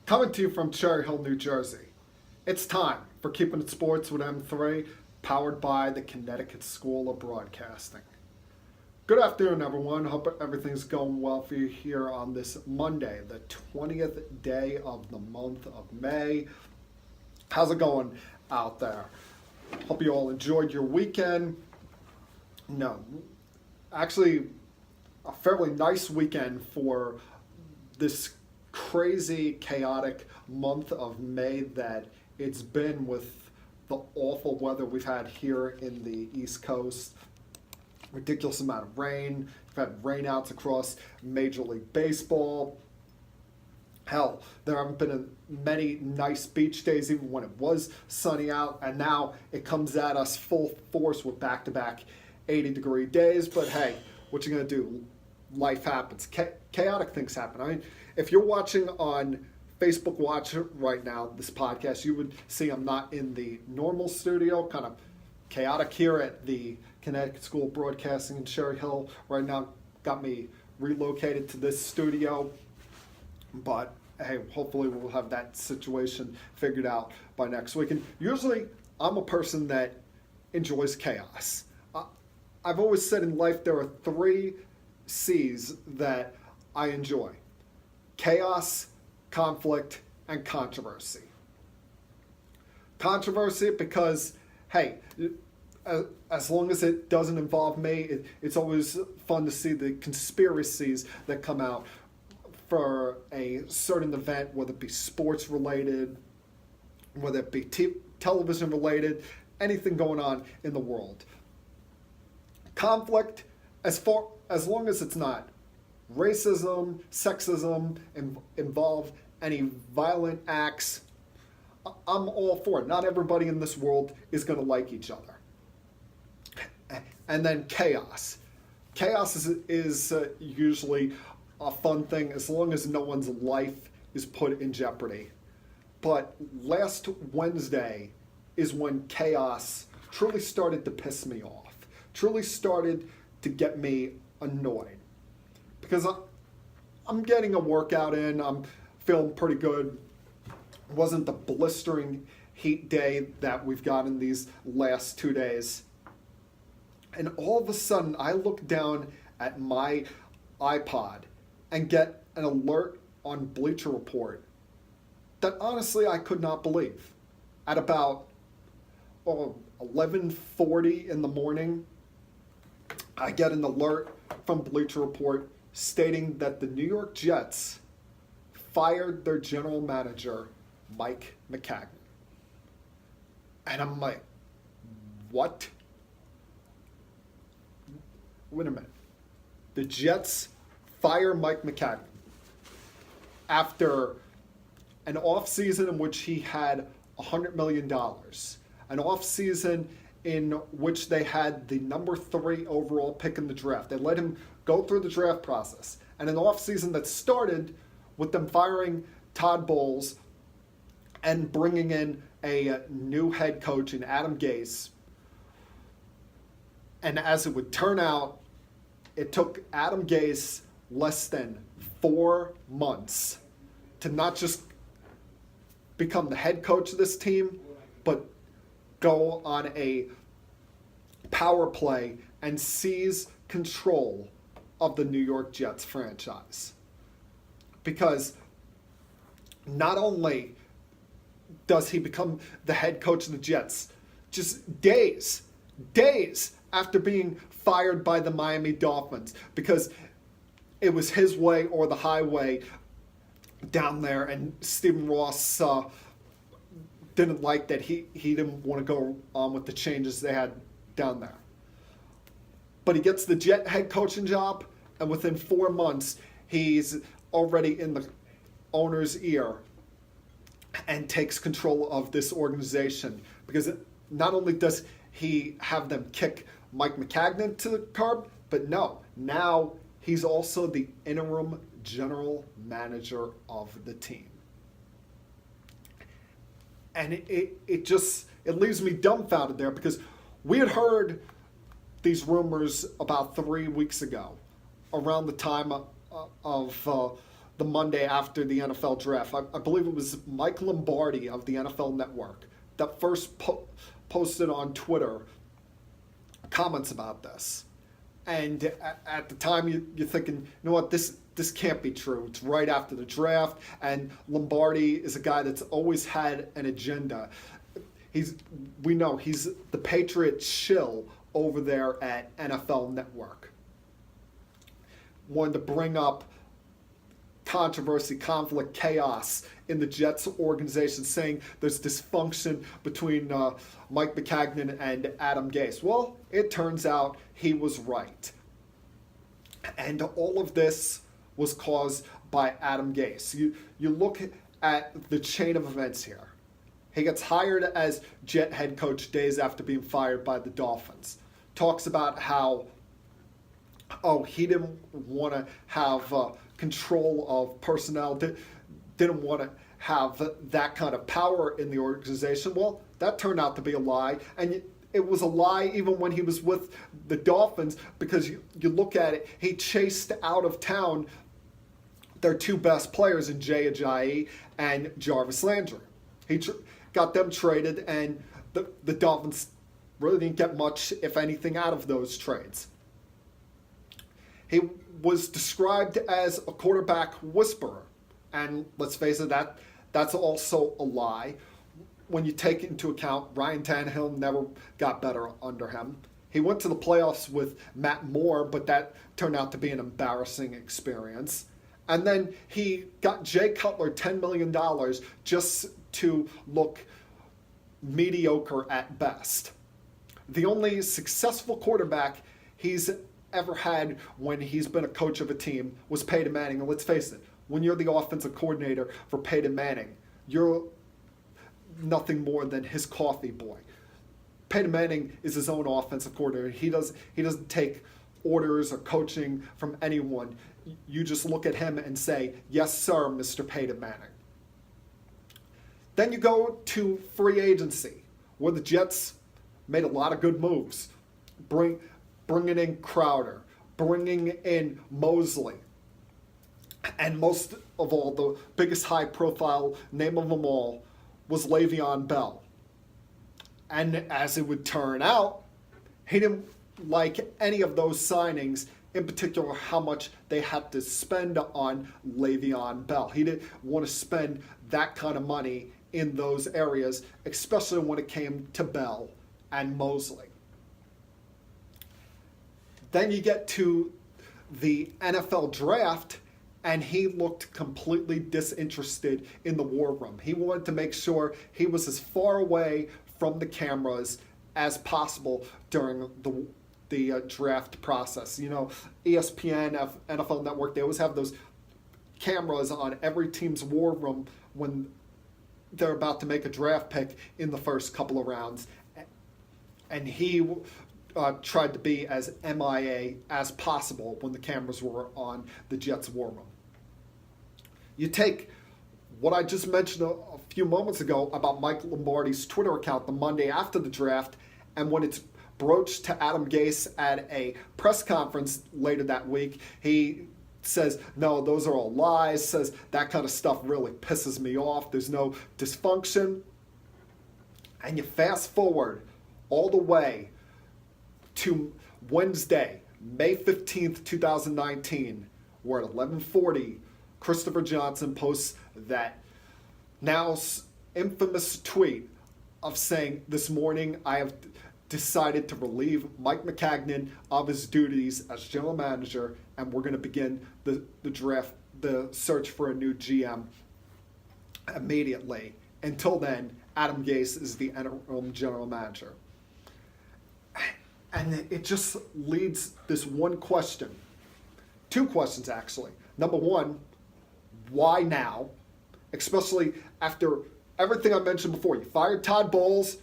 Coming to you from Cherry Hill, New Jersey. It's time for Keeping It Sports with M3, powered by the Connecticut School of Broadcasting. Good afternoon, everyone. Hope everything's going well for you here on this Monday, the 20th day of the month of May. How's it going out there? Hope you all enjoyed your weekend. No, actually, a fairly nice weekend for this crazy, chaotic month of May that it's been with the awful weather we've had here in the East Coast. Ridiculous amount of rain. We've had rainouts across Major League Baseball. Hell, there haven't been many nice beach days even when it was sunny out, and now it comes at us full force with back-to-back 80-degree days. But hey, what you gonna do? Life happens. Chaotic things happen. I mean, if you're watching on Facebook Watch right now, this podcast, you would see I'm not in the normal studio. Kind of chaotic here at the Connecticut School of Broadcasting in Cherry Hill right now. Got me relocated to this studio. But hey, hopefully we'll have that situation figured out by next week. And usually I'm a person that enjoys chaos. I've always said in life there are three C's that I enjoy: chaos, conflict, and controversy. Controversy because, hey, as long as it doesn't involve me, it's always fun to see the conspiracies that come out for a certain event, whether it be sports related, whether it be television related, anything going on in the world. Conflict, as long as it's not racism, sexism, involve any violent acts, I'm all for it. Not everybody in this world is going to like each other. And then chaos. Chaos is usually a fun thing as long as no one's life is put in jeopardy. But last Wednesday is when chaos truly started to piss me off, truly started to get me annoyed. Because I'm getting a workout in, I'm feeling pretty good. It wasn't the blistering heat day that we've got in these last 2 days. And all of a sudden, I look down at my iPod and get an alert on Bleacher Report that honestly I could not believe. At about 11:40 in the morning, I get an alert from Bleacher Report stating that the New York Jets fired their general manager, Mike McCagnan. And I'm like, what? Wait a minute. The Jets fire Mike McCagnan after an offseason in which he had $100 million, an offseason in which they had the number 3 overall pick in the draft. They let him go through the draft process, and an offseason that started with them firing Todd Bowles and bringing in a new head coach in Adam Gase. And as it would turn out, it took Adam Gase less than 4 months to not just become the head coach of this team, but go on a power play and seize control of the New York Jets franchise. Because not only does he become the head coach of the Jets, just days after being fired by the Miami Dolphins, because it was his way or the highway down there, and Stephen Ross didn't like that. He didn't want to go on with the changes they had down there. But he gets the Jet head coaching job, and within 4 months, he's already in the owner's ear and takes control of this organization. Because not only does he have them kick Mike McCagnan to the curb, but no, now he's also the interim general manager of the team. And it leaves me dumbfounded there, because we had heard these rumors about 3 weeks ago, around the time of the Monday after the NFL draft. I believe it was Mike Lombardi of the NFL Network that first posted on Twitter comments about this. And at the time, you're thinking, you know what, this can't be true. It's right after the draft, and Lombardi is a guy that's always had an agenda. We know he's the Patriot shill over there at NFL Network. Wanted to bring up controversy, conflict, chaos in the Jets organization, saying there's dysfunction between Mike McCagnan and Adam Gase. Well, it turns out he was right. And all of this was caused by Adam Gase. You look at the chain of events here. He gets hired as Jet head coach days after being fired by the Dolphins. Talks about how, he didn't want to have control of personnel, didn't want to have that kind of power in the organization. Well, that turned out to be a lie. And it was a lie even when he was with the Dolphins, because you look at it, he chased out of town their two best players in Jay Ajayi and Jarvis Landry. He got them traded, and the Dolphins really didn't get much, if anything, out of those trades. He was described as a quarterback whisperer, and let's face it, that's also a lie. When you take into account Ryan Tannehill never got better under him. He went to the playoffs with Matt Moore, but that turned out to be an embarrassing experience. And then he got Jay Cutler $10 million just to look mediocre at best. The only successful quarterback he's ever had when he's been a coach of a team was Peyton Manning. And let's face it, when you're the offensive coordinator for Peyton Manning, you're nothing more than his coffee boy. Peyton Manning is his own offensive coordinator. He doesn't take orders or coaching from anyone. You just look at him and say, yes, sir, Mr. Peyton Manning. Then you go to free agency, where the Jets made a lot of good moves. Bringing in Crowder, bringing in Mosley, and most of all, the biggest high-profile name of them all was Le'Veon Bell. And as it would turn out, he didn't like any of those signings, in particular how much they had to spend on Le'Veon Bell. He didn't want to spend that kind of money in those areas, especially when it came to Bell and Mosley. Then you get to the NFL draft, and he looked completely disinterested in the war room. He wanted to make sure he was as far away from the cameras as possible during the draft process. You know, ESPN, NFL Network, they always have those cameras on every team's war room when they're about to make a draft pick in the first couple of rounds. And he tried to be as MIA as possible when the cameras were on the Jets' war room. You take what I just mentioned a few moments ago about Mike Lombardi's Twitter account the Monday after the draft, and when it's broached to Adam Gase at a press conference later that week, he says, no, those are all lies, says that kind of stuff really pisses me off, there's no dysfunction. And you fast forward all the way to Wednesday, May 15th, 2019, where at 11:40, Christopher Johnson posts that now infamous tweet of saying, this morning I have decided to relieve Mike McCagnan of his duties as general manager, and we're going to begin the draft, the search for a new GM immediately. Until then, Adam Gase is the interim general manager. And it just leads this one question. Two questions, actually. Number one, why now? Especially after everything I mentioned before. You fired Todd Bowles.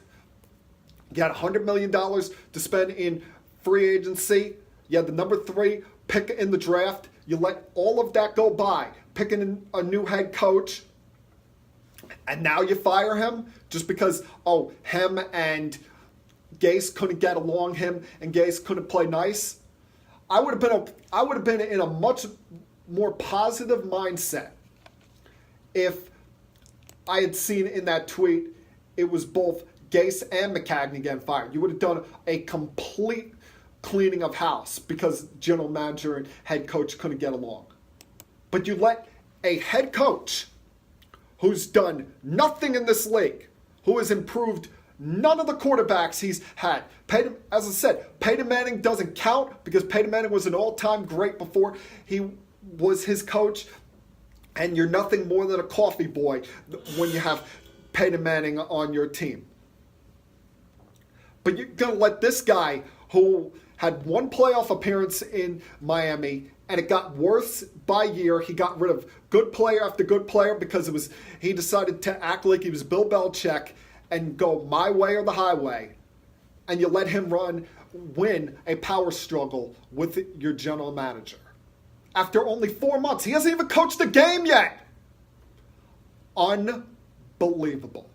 You had $100 million to spend in free agency. You had the number 3 pick in the draft. You let all of that go by, picking a new head coach. And now you fire him just because, him and Gase couldn't get along, him and Gase couldn't play nice. I would have been in a much more positive mindset if I had seen in that tweet it was both Gase and McCagnan getting fired. You would have done a complete cleaning of house because general manager and head coach couldn't get along. But you let a head coach who's done nothing in this league, who has improved none of the quarterbacks he's had. As I said, Peyton Manning doesn't count because Peyton Manning was an all-time great before he was his coach. And you're nothing more than a coffee boy when you have Peyton Manning on your team. But you're going to let this guy who had one playoff appearance in Miami, and it got worse by year. He got rid of good player after good player because he decided to act like he was Bill Belichick and go my way or the highway. And you let him win a power struggle with your general manager. After only 4 months. He hasn't even coached a game yet. Unbelievable.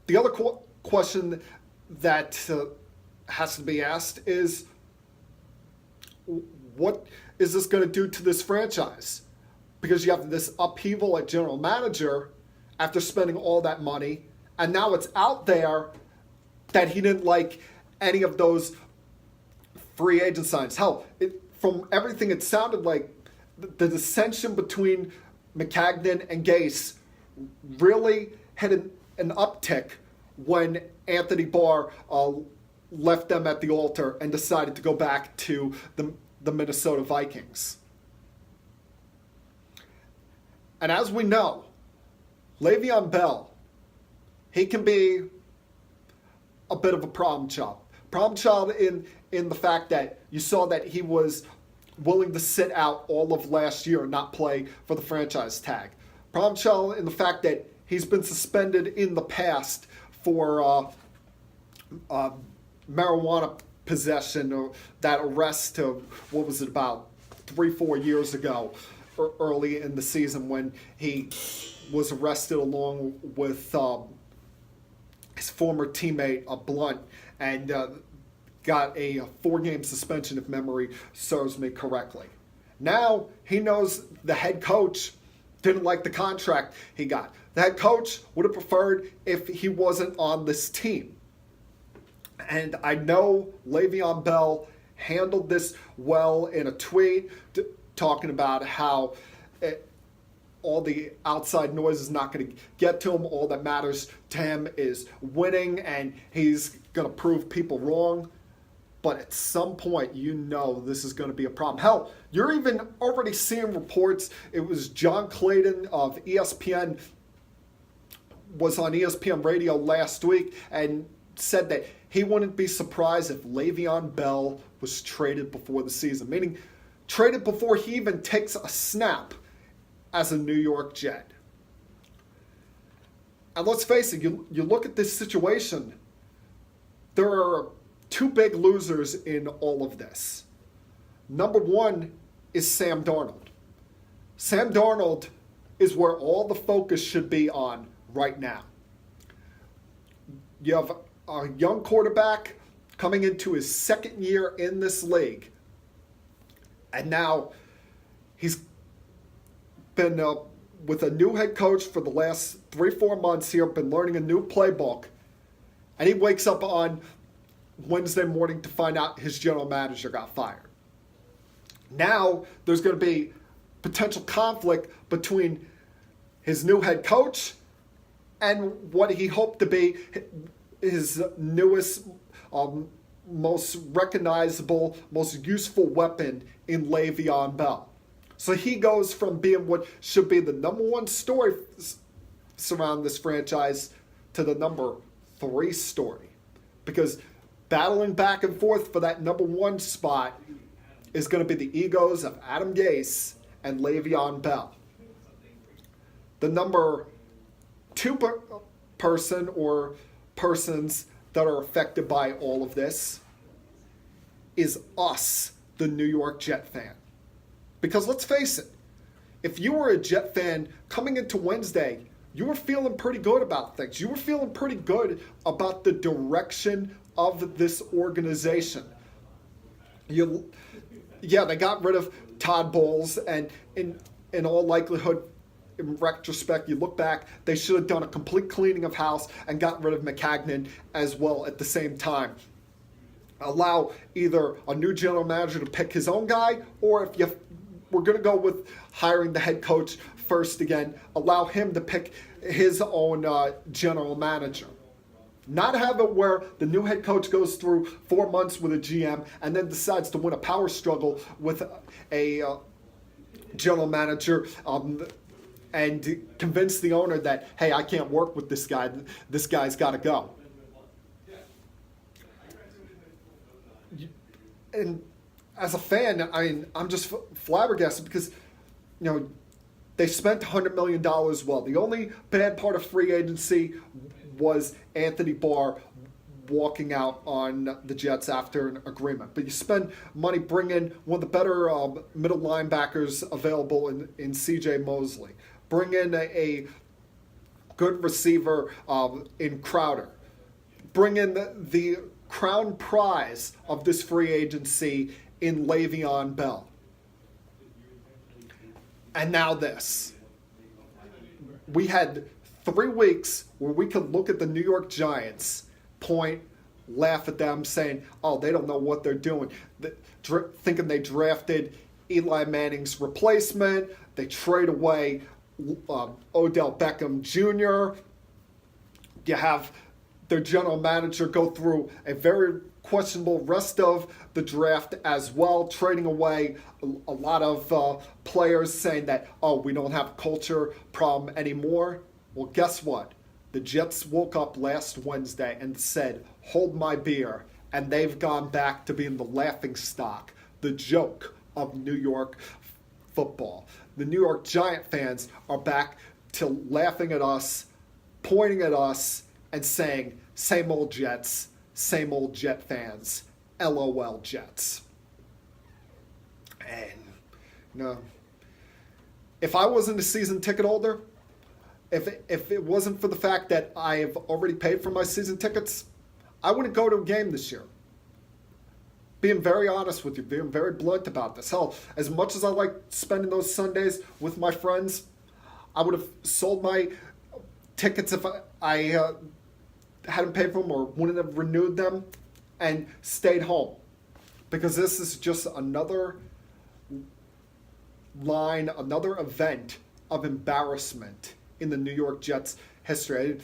The other question that has to be asked is, what is this going to do to this franchise? Because you have this upheaval at general manager after spending all that money, and now it's out there that he didn't like any of those free agent signs. Hell, from everything it sounded like the dissension between McCagnan and Gase really hit an uptick when Anthony Barr left them at the altar and decided to go back to the Minnesota Vikings. And as we know, Le'Veon Bell, he can be a bit of a problem child. Problem child in the fact that you saw that he was willing to sit out all of last year and not play for the franchise tag. Problem child in the fact that he's been suspended in the past for marijuana possession, or that arrest of, what was it, about 3-4 years ago, early in the season when he was arrested along with his former teammate, Blunt, and got a 4-game suspension, if memory serves me correctly. Now he knows the head coach didn't like the contract he got. The head coach would have preferred if he wasn't on this team. And I know Le'Veon Bell handled this well in a tweet, talking about how all the outside noise is not going to get to him. All that matters to him is winning, and he's going to prove people wrong. But at some point, you know this is going to be a problem. Hell, you're even already seeing reports. It was John Clayton of ESPN, was on ESPN radio last week, and said that he wouldn't be surprised if Le'Veon Bell was traded before the season, meaning traded before he even takes a snap as a New York Jet. And let's face it, you look at this situation, there are two big losers in all of this. Number one is Sam Darnold. Sam Darnold is where all the focus should be on right now. You have a young quarterback coming into his second year in this league. And now he's been with a new head coach for the last 3-4 months here, been learning a new playbook. And he wakes up on Wednesday morning to find out his general manager got fired. Now there's going to be potential conflict between his new head coach and what he hoped to be his newest, most recognizable, most useful weapon in Le'Veon Bell. So he goes from being what should be the number one story surrounding this franchise to the number 3 story. Because battling back and forth for that number 1 spot is going to be the egos of Adam Gase and Le'Veon Bell. The number 2 person or persons that are affected by all of this is us, the New York Jet fan. Because let's face it, if you were a Jet fan coming into Wednesday, you were feeling pretty good about things. You were feeling pretty good about the direction of this organization. Yeah, they got rid of Todd Bowles, and in all likelihood, in retrospect, you look back, they should have done a complete cleaning of house and got rid of McCagnan as well at the same time. Allow either a new general manager to pick his own guy, or if we're going to go with hiring the head coach first again, allow him to pick his own general manager. Not have it where the new head coach goes through 4 months with a GM and then decides to win a power struggle with a general manager and convince the owner that, hey, I can't work with this guy. This guy's got to go. And as a fan, I'm just flabbergasted because, they spent $100 million well. The only bad part of free agency was Anthony Barr walking out on the Jets after an agreement. But you spend money bringing one of the better middle linebackers available in C.J. Mosley. Bring in a good receiver in Crowder. Bring in the crown prize of this free agency in Le'Veon Bell. And now this. We had 3 weeks where we could look at the New York Giants, point, laugh at them, saying, oh, they don't know what they're doing. Thinking they drafted Eli Manning's replacement. They trade away Odell Beckham Jr. You have their general manager go through a very questionable rest of the draft as well, trading away a lot of players, saying that, oh, we don't have a culture problem anymore. Well, guess what? The Jets woke up last Wednesday and said, hold my beer, and they've gone back to being the laughingstock, the joke of New York football. The New York Giant fans are back to laughing at us, pointing at us, and saying, same old Jets, same old Jet fans, LOL Jets. And, if I wasn't a season ticket holder, if it wasn't for the fact that I have already paid for my season tickets, I wouldn't go to a game this year. Being very honest with you, being very blunt about this. Hell, as much as I like spending those Sundays with my friends, I would have sold my tickets if I hadn't paid for them or wouldn't have renewed them and stayed home. Because this is just another line, another event of embarrassment in the New York Jets history.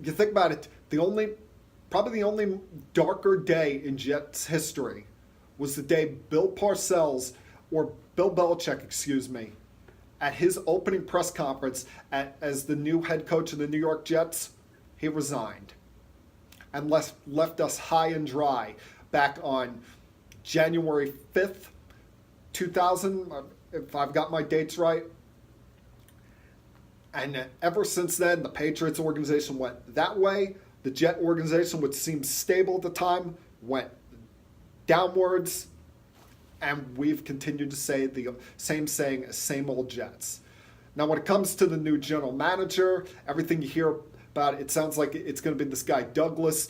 You think about it, probably the only darker day in Jets history was the day Bill Belichick, at his opening press conference as the new head coach of the New York Jets, he resigned and left us high and dry back on January 5th, 2000, if I've got my dates right. And ever since then, the Patriots organization went that way. The Jet organization, which seemed stable at the time, went downwards. And we've continued to say the same saying as same old Jets. Now, when it comes to the new general manager, everything you hear about it sounds like it's going to be this guy Douglas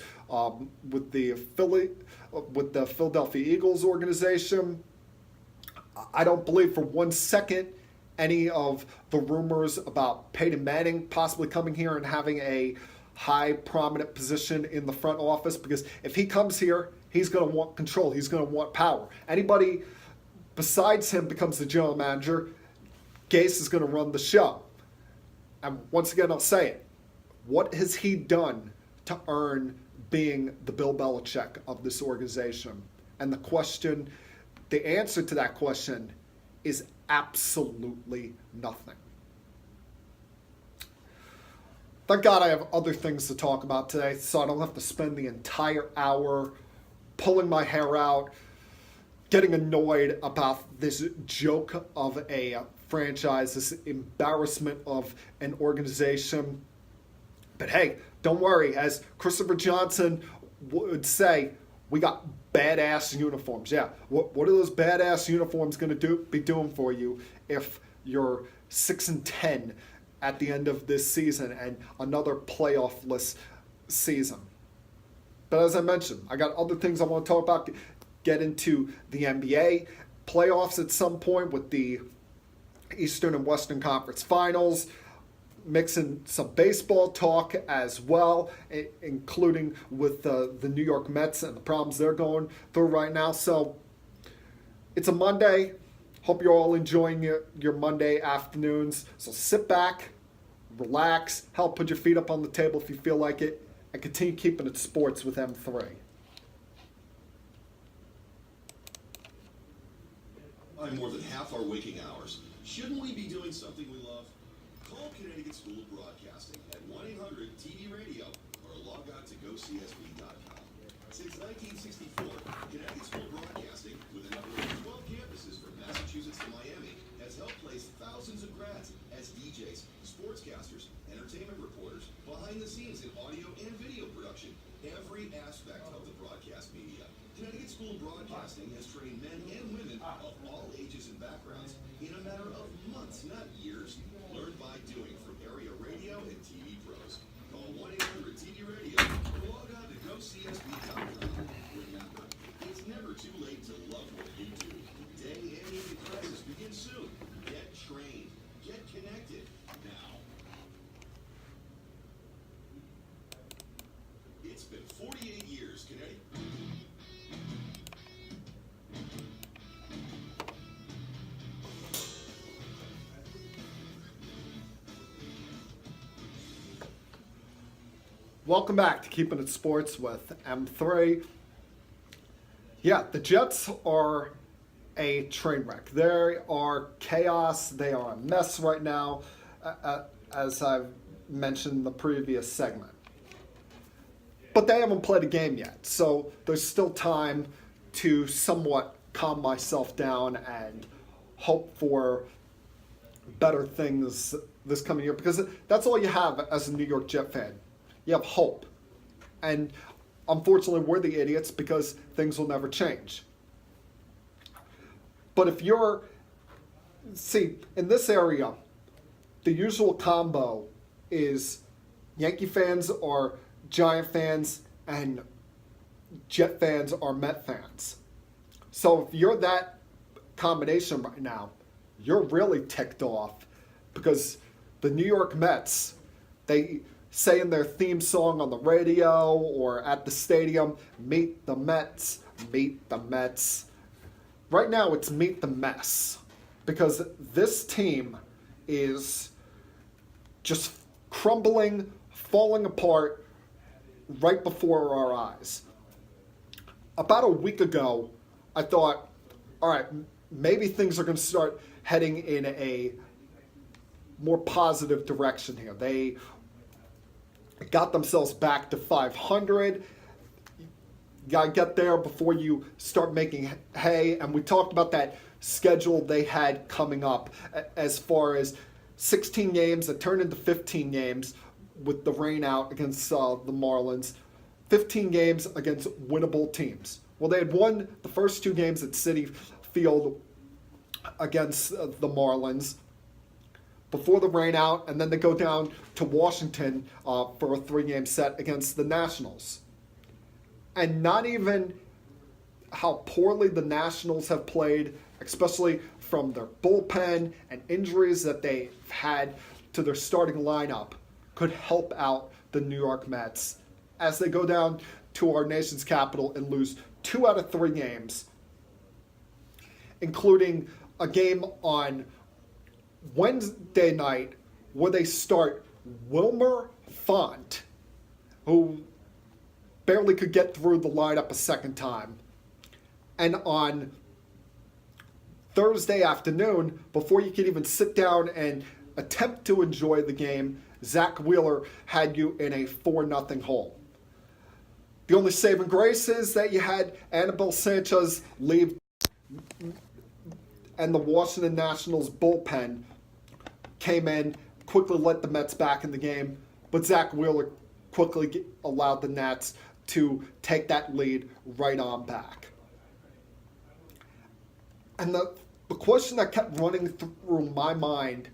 with the Philadelphia Eagles organization. I don't believe for 1 second any of the rumors about Peyton Manning possibly coming here and having a high prominent position in the front office, because if he comes here, he's going to want control. He's going to want power. Anybody besides him becomes the general manager, Gase is going to run the show. And once again, I'll say it. What has he done to earn being the Bill Belichick of this organization? And the answer to that question is absolutely nothing. Thank God I have other things to talk about today, so I don't have to spend the entire hour pulling my hair out, getting annoyed about this joke of a franchise, this embarrassment of an organization. But hey, don't worry. As Christopher Johnson would say, we got badass uniforms. Yeah, what are those badass uniforms going to be doing for you if you're 6-10 at the end of this season and another playoff-less season? But as I mentioned, I got other things I want to talk about. get into the NBA playoffs at some point with the Eastern and Western Conference Finals, mix in some baseball talk as well, including with the New York Mets and the problems they're going through right now. So it's a Monday. Hope you're all enjoying your Monday afternoons. So sit back, relax, help put your feet up on the table if you feel like it, and continue keeping it sports with M3. By more than half our waking hours. Shouldn't we be doing something we love? Call Connecticut School of Broadcasting at 1-800-TV-RADIO or log on to GoCSB.com. Since 1964, Connecticut School of Broadcasting, with a number of 12 campuses from Massachusetts to Miami, has helped place thousands of grads as DJs, sportscasters, entertainment reporters, behind the scenes in audio and video production, every aspect of the broadcast media. Connecticut School of Broadcasting has trained men and women of all ages and backgrounds in a matter of months, not years. Learn by doing from area radio and TV pros. Call 1-800-TV-RADIO or log on to GoCSB.com. Remember, it's never too late to love what you do. Day and evening classes begin soon. Get trained. Get connected now. It's been 48 years, Connecticut. Welcome back to Keeping It Sports with M3. Yeah, the Jets are a train wreck. They are chaos. They are a mess right now, as I've mentioned in the previous segment. But they haven't played a game yet, so there's still time to somewhat calm myself down and hope for better things this coming year, because that's all you have as a New York Jet fan. You have hope. And unfortunately, we're the idiots because things will never change. But if you're, in this area, the usual combo is Yankee fans are Giant fans and Jet fans are Met fans. So if you're that combination right now, you're really ticked off because the New York Mets, they say in their theme song on the radio or at the stadium, meet the Mets, meet the Mets. Right now it's meet the mess, because this team is just crumbling, falling apart right before our eyes. About a week ago, I thought, all right, maybe things are going to start heading in a more positive direction here. They got themselves back to 500. You got to get there before you start making hay. And we talked about that schedule they had coming up as far as 16 games that turned into 15 games with the rain out against the Marlins. 15 games against winnable teams. Well, they had won the first two games at Citi Field against the Marlins before the rain out, and then they go down to Washington for a 3-game set against the Nationals. And not even how poorly the Nationals have played, especially from their bullpen and injuries that they've had to their starting lineup, could help out the New York Mets as they go down to our nation's capital and lose 2 out of 3 games, including a game on Wednesday night where they start Wilmer Font, who barely could get through the lineup a second time. And on Thursday afternoon, before you could even sit down and attempt to enjoy the game, Zach Wheeler had you in a 4-0 hole. The only saving grace is that you had Anibal Sanchez leave, and the Washington Nationals bullpen came in, quickly let the Mets back in the game, but Zach Wheeler quickly allowed the Nats to take that lead right on back. And the question that kept running through my mind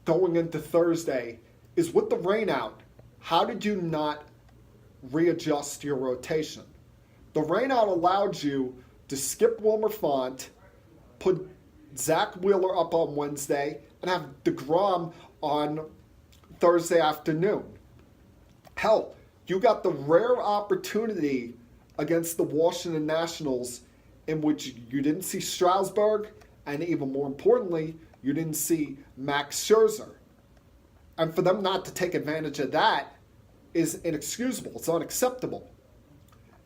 going into Thursday is, with the rain out, how did you not readjust your rotation? The rain out allowed you to skip Wilmer Font, put Zach Wheeler up on Wednesday, and have DeGrom on Thursday afternoon. Hell, you got the rare opportunity against the Washington Nationals in which you didn't see Strasburg, and even more importantly, you didn't see Max Scherzer. And for them not to take advantage of that is inexcusable. It's unacceptable.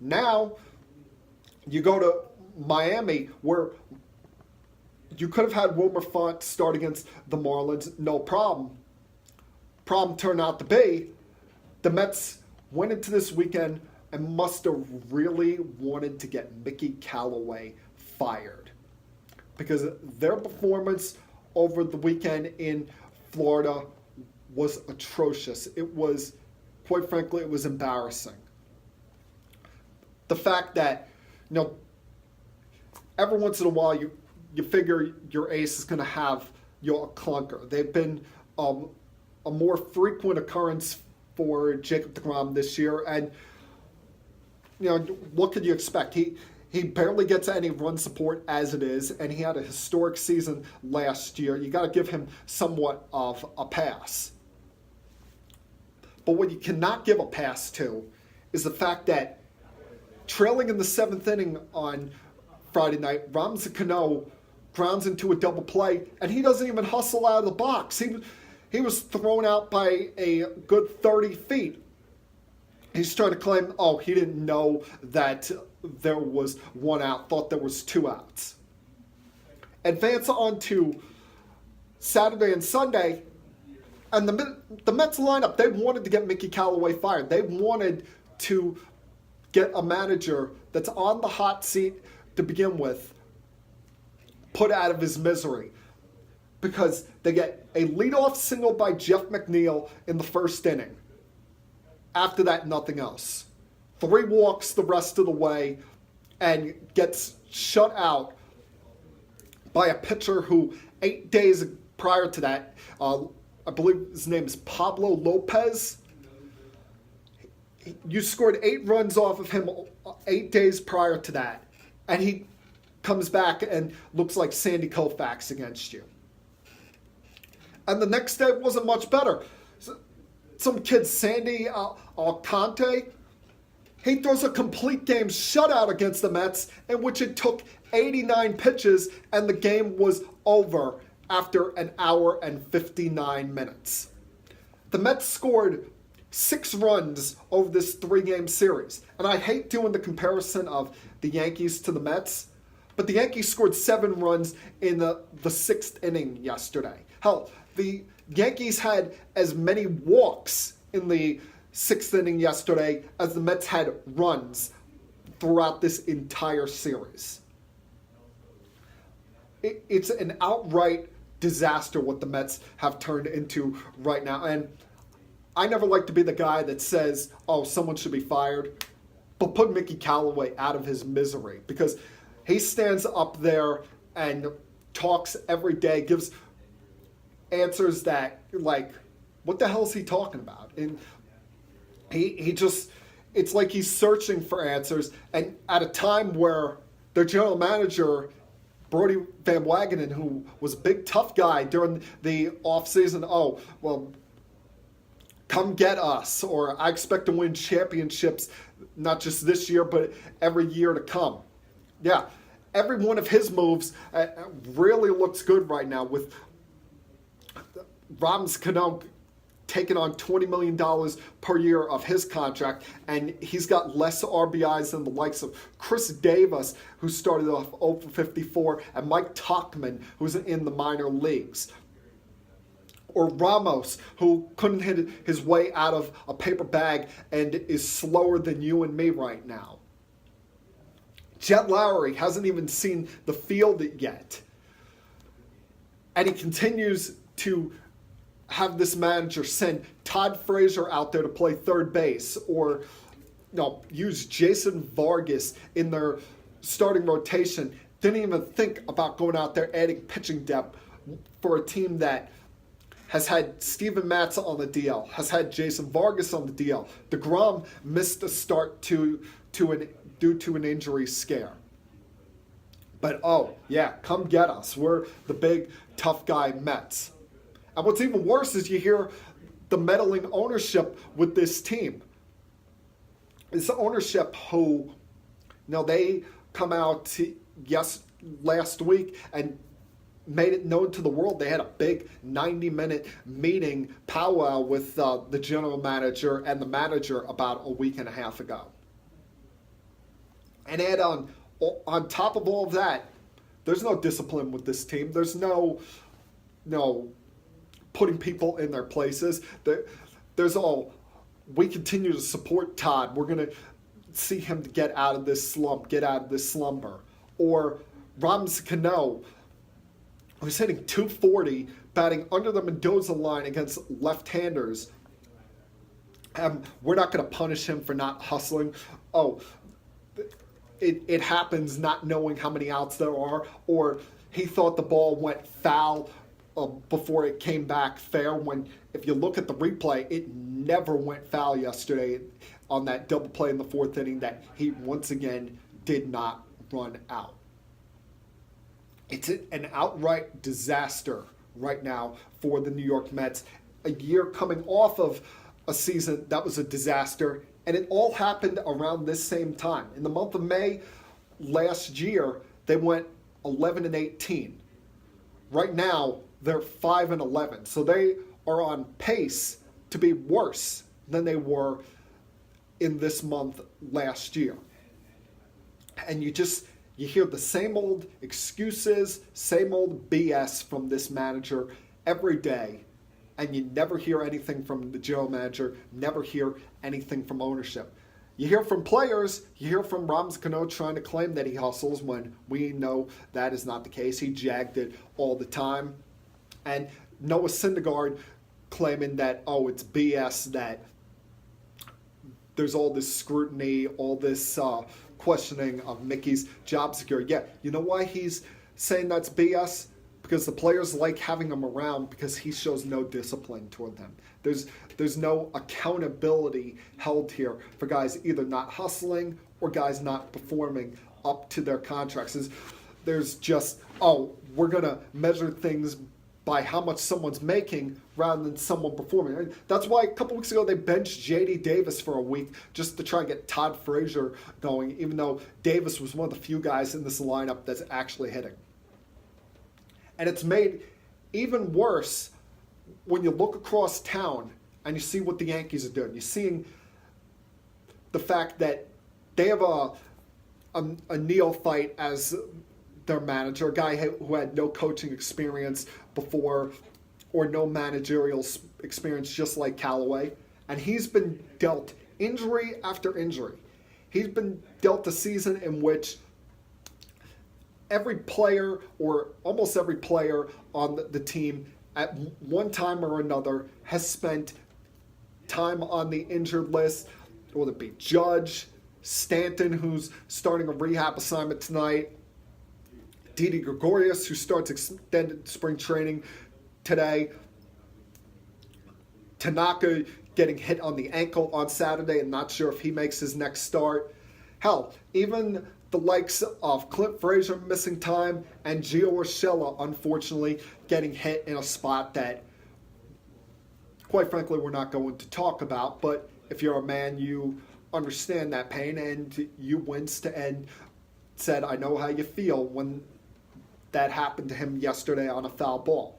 Now, you go to Miami, where you could have had Wilmer Font start against the Marlins, no problem. Problem turned out to be the Mets went into this weekend and must have really wanted to get Mickey Callaway fired, because their performance over the weekend in Florida was atrocious. It was, quite frankly, it was embarrassing. The fact that, every once in a while you figure your ace is going to have a clunker. They've been a more frequent occurrence for Jacob deGrom this year, and what could you expect? He barely gets any run support as it is, and he had a historic season last year. You got to give him somewhat of a pass. But what you cannot give a pass to is the fact that trailing in the 7th inning on Friday night, Ramsey Cano grounds into a double play, and he doesn't even hustle out of the box. He was thrown out by a good 30 feet. He's trying to claim, he didn't know that there was one out, thought there was 2 outs. Advance on to Saturday and Sunday, and the Mets lineup, they wanted to get Mickey Callaway fired. They wanted to get a manager that's on the hot seat to begin with put out of his misery, because they get a leadoff single by Jeff McNeil in the 1st inning. After that, nothing else. 3 walks the rest of the way and gets shut out by a pitcher who 8 days prior to that, I believe his name is Pablo Lopez. You scored 8 runs off of him 8 days prior to that, and he comes back and looks like Sandy Koufax against you. And the next day wasn't much better. Some kid, Sandy Alcante, he throws a complete game shutout against the Mets, in which it took 89 pitches and the game was over after an hour and 59 minutes. The Mets scored 6 runs over this 3-game series. And I hate doing the comparison of the Yankees to the Mets, but the Yankees scored 7 runs in the 6th inning yesterday. Hell, the Yankees had as many walks in the 6th inning yesterday as the Mets had runs throughout this entire series. It's an outright disaster what the Mets have turned into right now. And I never like to be the guy that says, someone should be fired, but put Mickey Callaway out of his misery, because he stands up there and talks every day, gives answers that, what the hell is he talking about? And he just, it's like he's searching for answers, and at a time where their general manager, Brody Van Wagenen, who was a big tough guy during the offseason, come get us, or I expect to win championships, not just this year, but every year to come. Yeah, every one of his moves really looks good right now, with Ramsey Cano taking on $20 million per year of his contract, and he's got less RBIs than the likes of Chris Davis, who started off 0 for 54, and Mike Tauchman, who's in the minor leagues. Or Ramos, who couldn't hit his way out of a paper bag and is slower than you and me right now. Jet Lowry hasn't even seen the field yet. And he continues to have this manager send Todd Frazier out there to play third base, or use Jason Vargas in their starting rotation. Didn't even think about going out there adding pitching depth for a team that has had Steven Matz on the DL, has had Jason Vargas on the DL. DeGrom missed the start due to an injury scare. But, oh, yeah, come get us. We're the big, tough guy Mets. And what's even worse is you hear the meddling ownership with this team. It's the ownership who, they come out last week and made it known to the world. They had a big 90-minute meeting powwow with the general manager and the manager about a week and a half ago. And add on top of all of that, there's no discipline with this team. There's no putting people in their places. There's all, we continue to support Todd. We're going to see him get out of this slump, get out of this slumber. Or Rams Cano, who's hitting .240, batting under the Mendoza line against left-handers. We're not going to punish him for not hustling. Oh, it happens not knowing how many outs there are, or he thought the ball went foul before it came back fair, when if you look at the replay, it never went foul yesterday on that double play in the fourth inning that he once again did not run out. It's an outright disaster right now for the New York Mets. A year coming off of a season that was a disaster, and it all happened around this same time. In the month of May last year, they went 11-18. Right now, they're 5-11. So they are on pace to be worse than they were in this month last year. And you hear the same old excuses, same old BS from this manager every day, and you never hear anything from the general manager, never hear anything from ownership. You hear from players, you hear from Rams Cano trying to claim that he hustles when we know that is not the case. He jagged it all the time. And Noah Syndergaard claiming that, it's BS, that there's all this scrutiny, all this questioning of Mickey's job security. Yeah, you know why he's saying that's BS? Because the players like having him around because he shows no discipline toward them. There's no accountability held here for guys either not hustling or guys not performing up to their contracts. There's just, we're going to measure things by how much someone's making rather than someone performing. That's why a couple weeks ago they benched J.D. Davis for a week just to try and get Todd Frazier going, even though Davis was one of the few guys in this lineup that's actually hitting. And it's made even worse when you look across town and you see what the Yankees are doing. You're seeing the fact that they have a neophyte as their manager, a guy who had no coaching experience before or no managerial experience, just like Callaway. And he's been dealt injury after injury. He's been dealt a season in which every player or almost every player on the team at one time or another has spent time on the injured list, whether it be Judge, Stanton, who's starting a rehab assignment tonight, Didi Gregorius, who starts extended spring training today, Tanaka getting hit on the ankle on Saturday and not sure if he makes his next start. Hell, even the likes of Clint Frazier missing time and Gio Urshela, unfortunately, getting hit in a spot that, quite frankly, we're not going to talk about. But if you're a man, you understand that pain, and you winced and said, I know how you feel when that happened to him yesterday on a foul ball.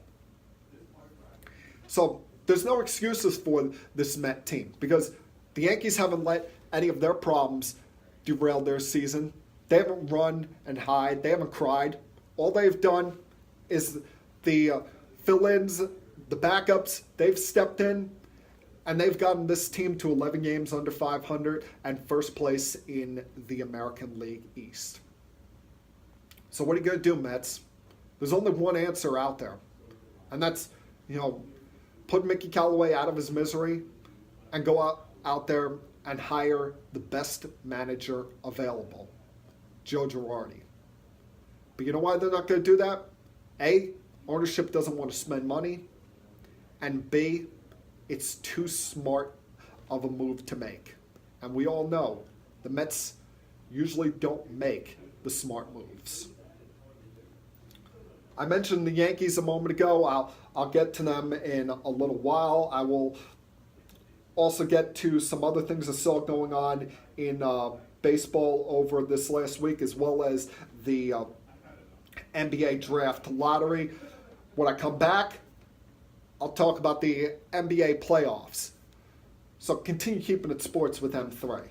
So there's no excuses for this Met team because the Yankees haven't let any of their problems derail their season. They haven't run and hide. They haven't cried. All they've done is the fill-ins, the backups. They've stepped in, and they've gotten this team to 11 games under 500 and first place in the American League East. So what are you going to do, Mets? There's only one answer out there, and that's, put Mickey Callaway out of his misery and go out there and hire the best manager available, Joe Girardi. But you know why they're not going to do that? A, ownership doesn't want to spend money, and B, it's too smart of a move to make. And we all know the Mets usually don't make the smart moves. I mentioned the Yankees a moment ago. I'll get to them in a little while. I will also get to some other things I saw going on in baseball over this last week, as well as the NBA draft lottery. When I come back, I'll talk about the NBA playoffs. So continue keeping it sports with M3.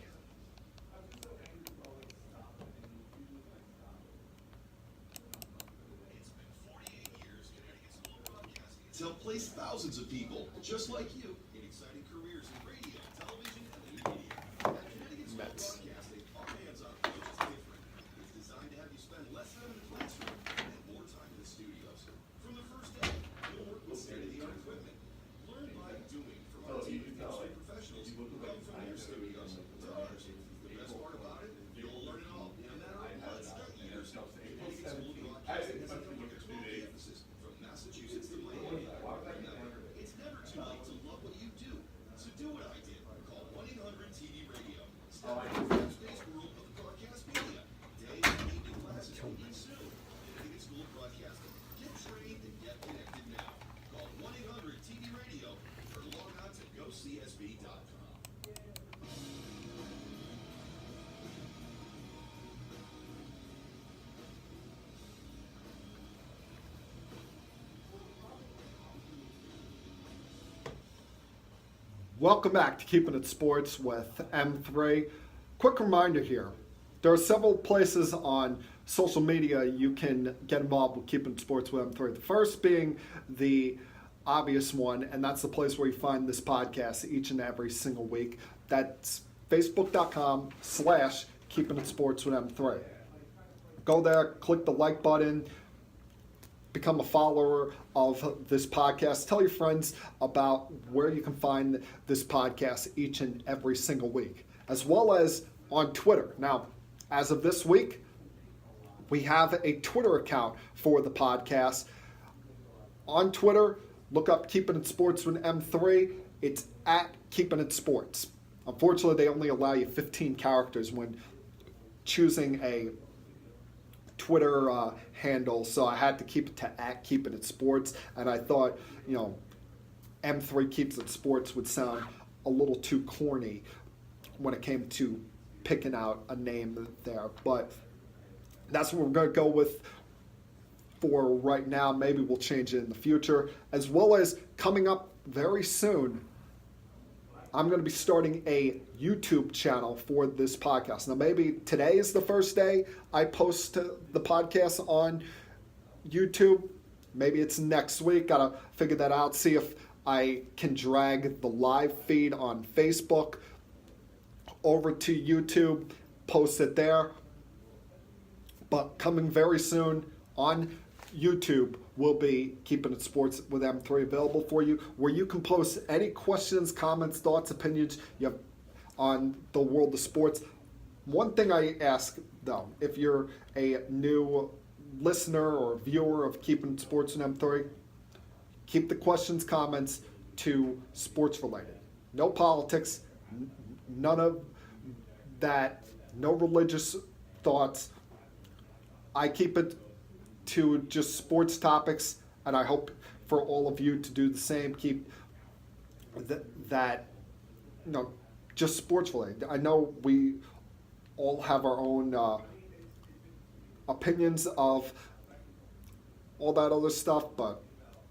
To help place thousands of people just like you in exciting careers in radio, television, and the media. At Connecticut School of Broadcasting, our hands-on approach is different. It's designed to have you spend less time in the classroom and more time in the studios. From the first day, you'll work with state-of-the-art equipment. Learn by doing from our team of industry professionals who come from their studios to ours. The best part about it, you'll learn it all, no matter what state you're in. Connecticut School of Broadcasting has a 12-year emphasis from Massachusetts to Miami. Remember, it's never too late to love what you do. So do what I did. Call 1-800-TV Radio. Step into the fast-paced world of broadcast media. Day and evening classes opening soon. Connecticut School of Broadcasting. Get trained and get connected now. Call 1-800-TV Radio or log on to GoCSB.com. Welcome back to Keeping It Sports with M3. Quick reminder here. There are several places on social media you can get involved with Keeping It Sports with M3. The first being the obvious one, and that's the place where you find this podcast each and every single week. That's facebook.com/Keeping It Sports with M3. Go there, click the like button, become a follower of this podcast. Tell your friends about where you can find this podcast each and every single week, as well as on Twitter. Now, as of this week, we have a Twitter account for the podcast. On Twitter, look up Keeping It Sports with M3. It's at Keeping It Sports. Unfortunately, they only allow you 15 characters when choosing a Twitter handle, so I had to keep it to at Keeping It Sports, and I thought, M3 Keeps It Sports would sound a little too corny when it came to picking out a name there, but that's what we're going to go with for right now. Maybe we'll change it in the future, as well as coming up very soon, I'm going to be starting a YouTube channel for this podcast. Now, maybe today is the first day I post the podcast on YouTube. Maybe it's next week. Got to figure that out, see if I can drag the live feed on Facebook over to YouTube, post it there. But coming very soon on YouTube will be Keeping It Sports with M3 available for you, where you can post any questions, comments, thoughts, opinions you have on the world of sports. One thing I ask, though, if you're a new listener or viewer of Keeping It Sports with M3, keep the questions, comments to sports related. No politics, none of that, no religious thoughts. I keep it to just sports topics, and I hope for all of you to do the same. Keep that just sports related. I know we all have our own opinions of all that other stuff, but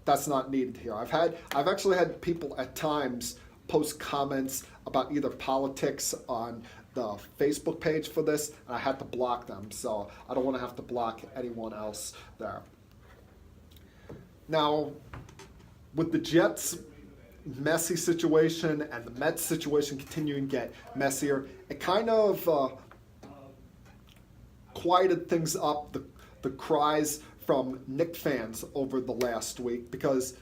that's not needed here. I've actually had people at times post comments about either politics on the Facebook page for this, and I had to block them, so I don't want to have to block anyone else there. Now, with the Jets' messy situation and the Mets' situation continuing to get messier, it kind of quieted things up, the cries from Knicks fans over the last week, because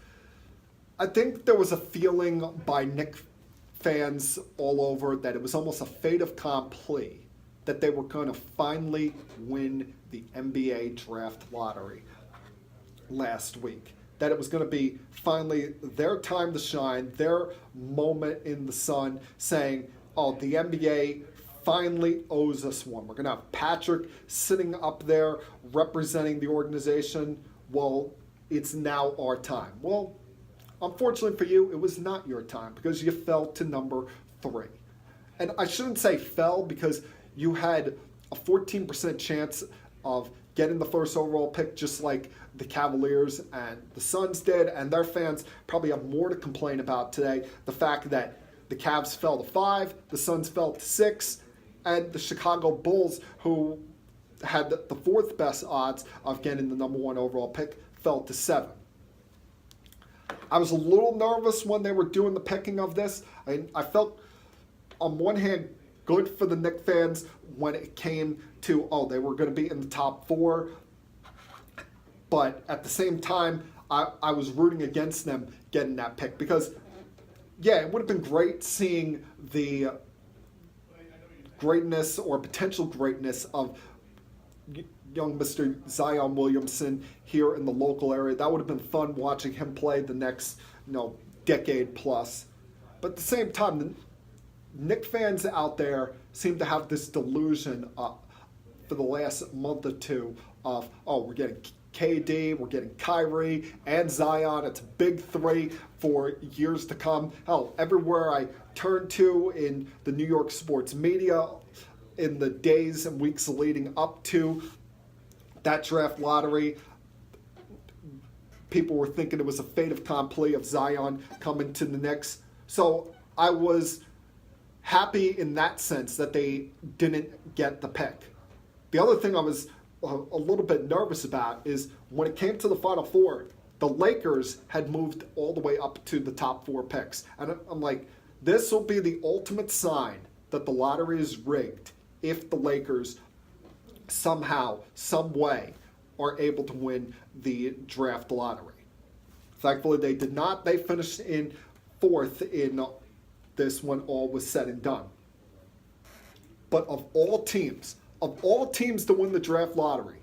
I think there was a feeling by Knicks fans all over that it was almost a fait accompli that they were going to finally win the NBA draft lottery last week. That it was going to be finally their time to shine, their moment in the sun, saying, oh, the NBA finally owes us one. We're going to have Patrick sitting up there representing the organization well, it's now our time. Well, unfortunately for you, it was not your time because you fell to number 3. And I shouldn't say fell because you had a 14% chance of getting the first overall pick just like the Cavaliers and the Suns did, and their fans probably have more to complain about today. The fact that the Cavs fell to 5, the Suns fell to 6, and the Chicago Bulls, who had the 4th best odds of getting the number 1 overall pick, fell to 7. I was a little nervous when they were doing the picking of this. I felt, on one hand, good for the Knicks fans when it came to, they were going to be in the top 4. But at the same time, I was rooting against them getting that pick because, yeah, it would have been great seeing the greatness or potential greatness of young Mr. Zion Williamson here in the local area. That would have been fun watching him play the next, decade plus. But at the same time, the Knicks fans out there seem to have this delusion for the last month or two of, we're getting KD, we're getting Kyrie, and Zion. It's a big 3 for years to come. Hell, everywhere I turn to in the New York sports media in the days and weeks leading up to that draft lottery, people were thinking it was a fait accompli of Zion coming to the Knicks. So I was happy in that sense that they didn't get the pick. The other thing I was a little bit nervous about is when it came to the Final Four, the Lakers had moved all the way up to the top 4 picks. And I'm like, this will be the ultimate sign that the lottery is rigged if the Lakers somehow, some way, are able to win the draft lottery. Thankfully, they did not. They finished in 4th in this when all was said and done. But of all teams to win the draft lottery,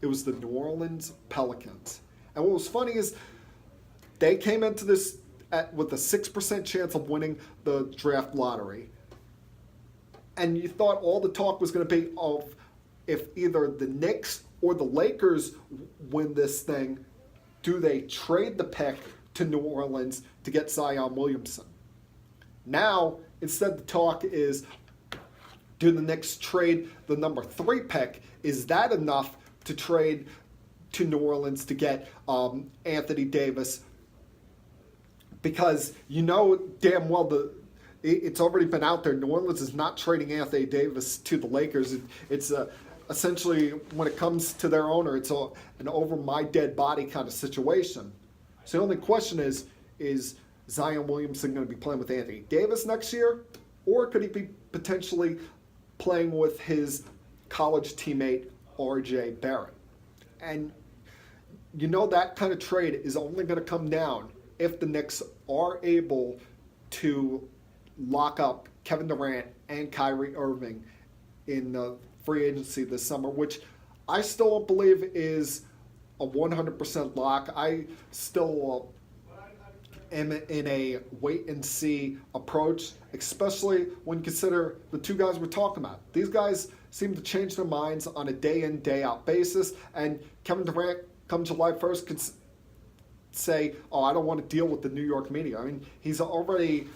it was the New Orleans Pelicans. And what was funny is they came into this with a 6% chance of winning the draft lottery. And you thought all the talk was going to be of if either the Knicks or the Lakers win this thing, do they trade the pick to New Orleans to get Zion Williamson? Now, instead the talk is, do the Knicks trade the number 3 pick? Is that enough to trade to New Orleans to get Anthony Davis? Because damn well it's already been out there. New Orleans is not trading Anthony Davis to the Lakers. It's essentially, when it comes to their owner, it's an over my dead body kind of situation. So the only question is Zion Williamson going to be playing with Anthony Davis next year? Or could he be potentially playing with his college teammate, R.J. Barrett? And that kind of trade is only going to come down if the Knicks are able to lock up Kevin Durant and Kyrie Irving in free agency this summer, which I still don't believe is a 100% lock. I still am in a wait-and-see approach, especially when you consider the 2 guys we're talking about. These guys seem to change their minds on a day-in, day-out basis, and Kevin Durant, come July 1st, could say, I don't want to deal with the New York media. I mean, he's already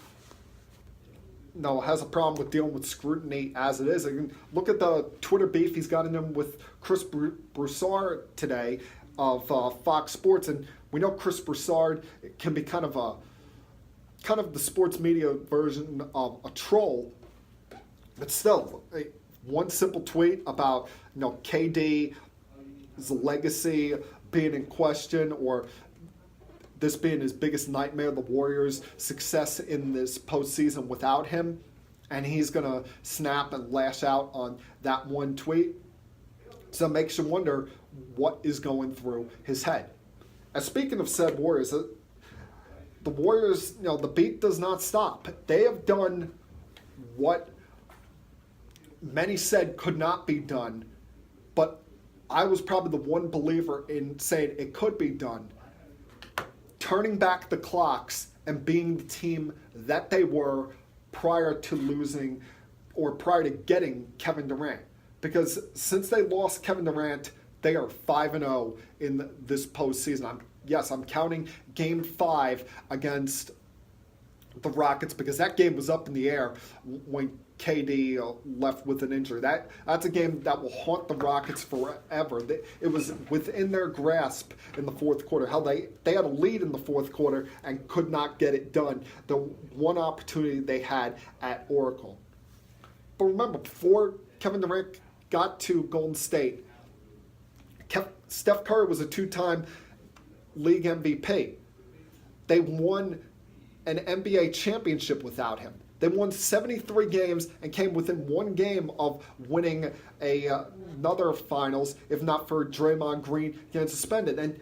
has a problem with dealing with scrutiny as it is. I mean, look at the Twitter beef he's got in him with Chris Broussard today of Fox Sports, and we know Chris Broussard can be kind of the sports media version of a troll, but still, one simple tweet about KD's legacy being in question, or this being his biggest nightmare, the Warriors' success in this postseason without him, and he's going to snap and lash out on that one tweet. So it makes you wonder what is going through his head. And speaking of said Warriors, the Warriors, the beat does not stop. They have done what many said could not be done, but I was probably the one believer in saying it could be done. Turning back the clocks and being the team that they were prior to losing or prior to getting Kevin Durant. Because since they lost Kevin Durant They are 5-0 in this postseason. I'm counting Game 5 against the Rockets because that game was up in the air when KD left with an injury. That's a game that will haunt the Rockets forever. It was within their grasp in the fourth quarter. How they had a lead in the fourth quarter and could not get it done. The one opportunity they had at Oracle. But remember, before Kevin Durant got to Golden State, Steph Curry was a two-time league MVP. They won an NBA championship without him. They won 73 games and came within one game of winning another finals, if not for Draymond Green getting suspended. And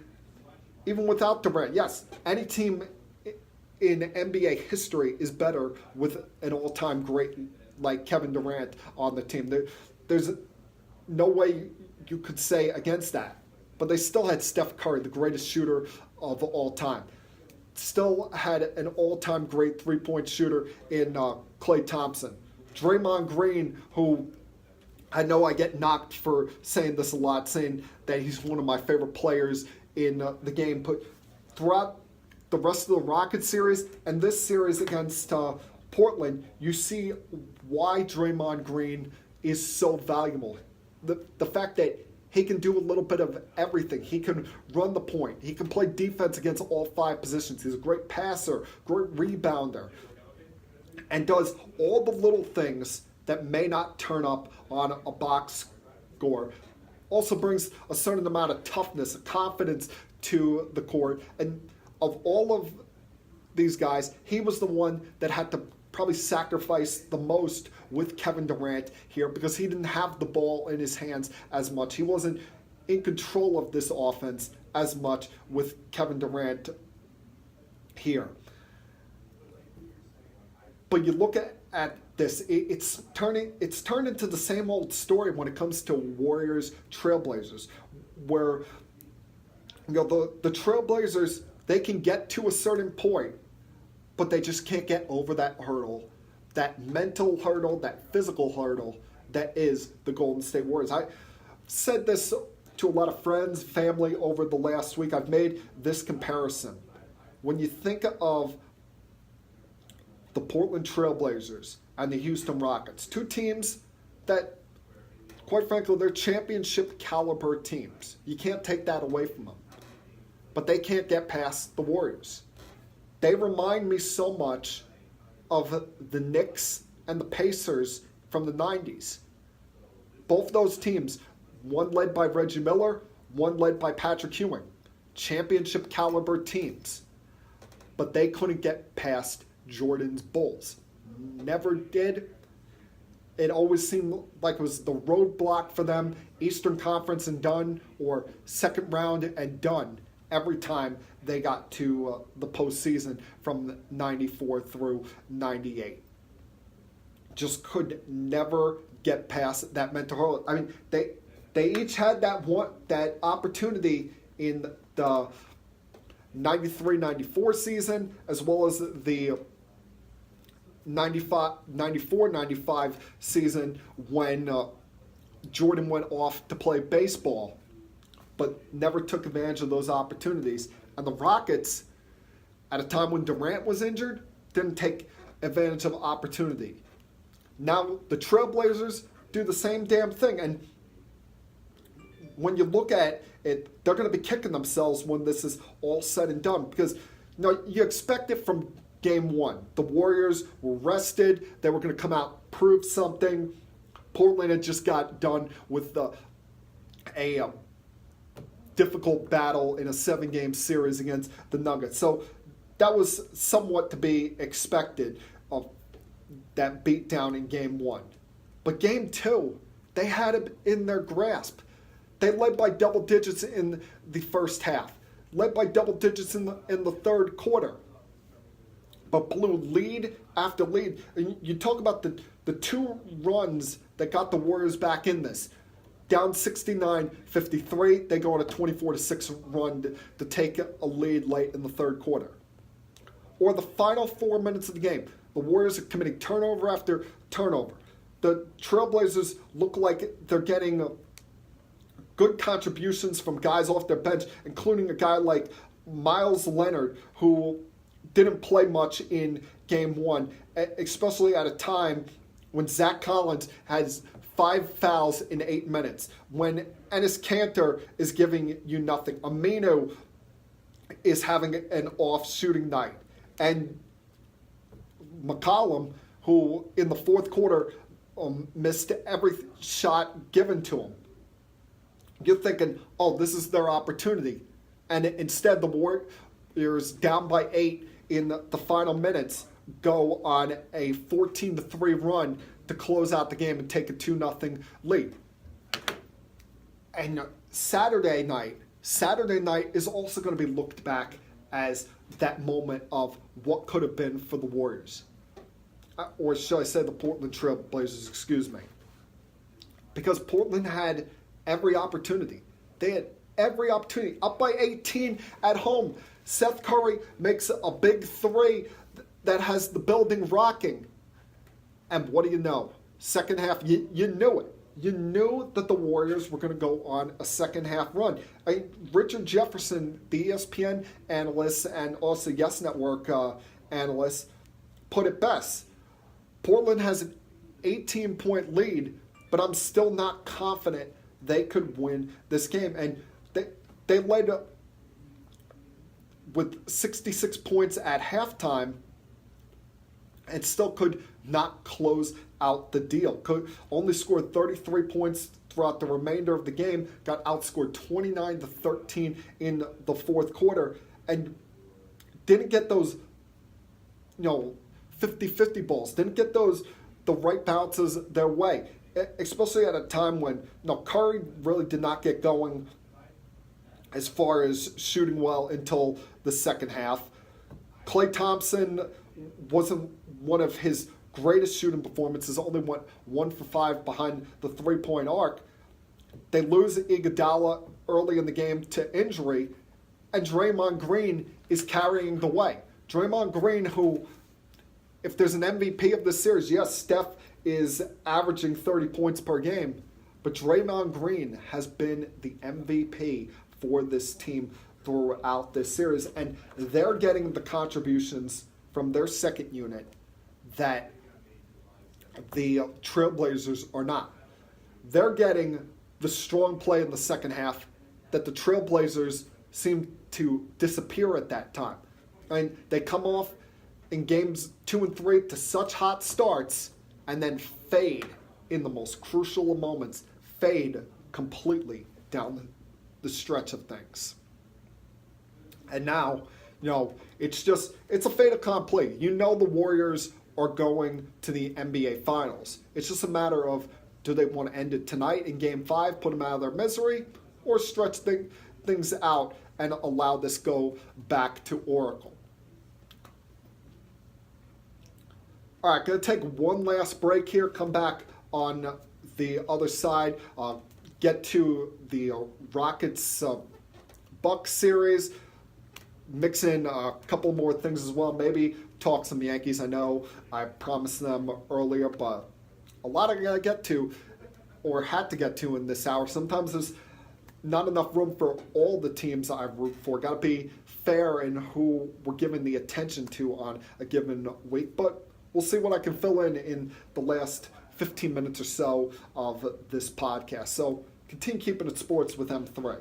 even without Durant, yes, any team in NBA history is better with an all-time great like Kevin Durant on the team. There's no way you could say against that. But they still had Steph Curry, the greatest shooter of all time. Still had an all-time great three-point shooter in Klay Thompson. Draymond Green, who I know I get knocked for saying this a lot, saying that he's one of my favorite players in the game. But throughout the rest of the Rockets series and this series against Portland, you see why Draymond Green is so valuable. The fact that he can do a little bit of everything. He can run the point. He can play defense against all 5 positions. He's a great passer, great rebounder, and does all the little things that may not turn up on a box score. Also brings a certain amount of toughness, confidence to the court. And of all of these guys, he was the one that had to probably sacrifice the most with Kevin Durant here because he didn't have the ball in his hands as much. He wasn't in control of this offense as much with Kevin Durant here. But you look at this, it's turned into the same old story when it comes to Warriors Trailblazers, where the Trailblazers, they can get to a certain point, but they just can't get over that hurdle, that mental hurdle, that physical hurdle that is the Golden State Warriors. I said this to a lot of friends, family over the last week. I've made this comparison. When you think of the Portland Trailblazers and the Houston Rockets, 2 teams that, quite frankly, they're championship caliber teams. You can't take that away from them. But they can't get past the Warriors. They remind me so much of the Knicks and the Pacers from the 90s. Both those teams, one led by Reggie Miller, one led by Patrick Ewing. Championship caliber teams. But they couldn't get past Jordan's Bulls. Never did. It always seemed like it was the roadblock for them. Eastern Conference and done, or second round and done every time they got to the postseason from 94 through 98. Just could never get past that mental hurdle. I mean, they each had that opportunity in the 93-94 season, as well as the 94-95 season when Jordan went off to play baseball, but never took advantage of those opportunities. And the Rockets, at a time when Durant was injured, didn't take advantage of opportunity. Now the Trailblazers do the same damn thing. And when you look at it, they're going to be kicking themselves when this is all said and done. Because you expect it from game 1. The Warriors were rested. They were going to come out, prove something. Portland had just got done with a difficult battle in a 7-game series against the Nuggets. So that was somewhat to be expected of that beatdown in game 1. But game 2, they had it in their grasp. They led by double digits in the first half, led by double digits in the third quarter, but blew lead after lead. And you talk about the 2 runs that got the Warriors back in this. Down 69-53, they go on a 24-6 run to take a lead late in the third quarter. Or the final 4 minutes of the game, the Warriors are committing turnover after turnover. The Trailblazers look like they're getting good contributions from guys off their bench, including a guy like Miles Leonard, who didn't play much in Game 1, especially at a time when Zach Collins has 5 fouls in 8 minutes, when Enes Kanter is giving you nothing, Aminu is having an off shooting night, and McCollum, who in the fourth quarter missed every shot given to him. You're thinking, oh, this is their opportunity. And instead, the Warriors, down by 8 in the final minutes, go on a 14-3 run to close out the game and take a 2-0 lead. And Saturday night is also going to be looked back as that moment of what could have been for the Warriors. Or should I say the Portland Trail Blazers, excuse me. Because Portland had every opportunity. They had every opportunity. Up by 18 at home. Seth Curry makes a big three that has the building rocking. And what do you know? Second half, you knew it. You knew that the Warriors were going to go on a second half run. Richard Jefferson, the ESPN analyst and also Yes Network analyst, put it best. Portland has an 18-point lead, but I'm still not confident they could win this game. And they led with 66 points at halftime and still could not close out the deal. Could only scored 33 points throughout the remainder of the game, got outscored 29-13 in the fourth quarter, and didn't get those 50-50 balls, didn't get the right bounces their way, especially at a time when Curry really did not get going as far as shooting well until the second half. Klay Thompson wasn't one of his greatest shooting performances, only went 1 for 5 behind the three-point arc. They lose Iguodala early in the game to injury, and Draymond Green is carrying the way. Draymond Green, who, if there's an MVP of this series, yes, Steph is averaging 30 points per game, but Draymond Green has been the MVP for this team throughout this series, and they're getting the contributions from their second unit that the Trailblazers are not. They're getting the strong play in the second half that the Trailblazers seem to disappear at that time. And they come off in games 2 and 3 to such hot starts and then fade in the most crucial of moments, fade completely down the stretch of things. And now, it's a fait accompli. The Warriors are going to the NBA Finals. It's just a matter of, do they want to end it tonight in Game 5, put them out of their misery, or stretch things out and allow this go back to Oracle? All right, going to take one last break here, come back on the other side, get to the Rockets-Bucks series, mix in a couple more things as well, maybe talk some Yankees. I know I promised them earlier, but a lot I gotta get to, or had to get to in this hour. Sometimes there's not enough room for all the teams I root for. Gotta be fair in who we're giving the attention to on a given week, but we'll see what I can fill in the last 15 minutes or so of this podcast. So continue keeping it sports with M3.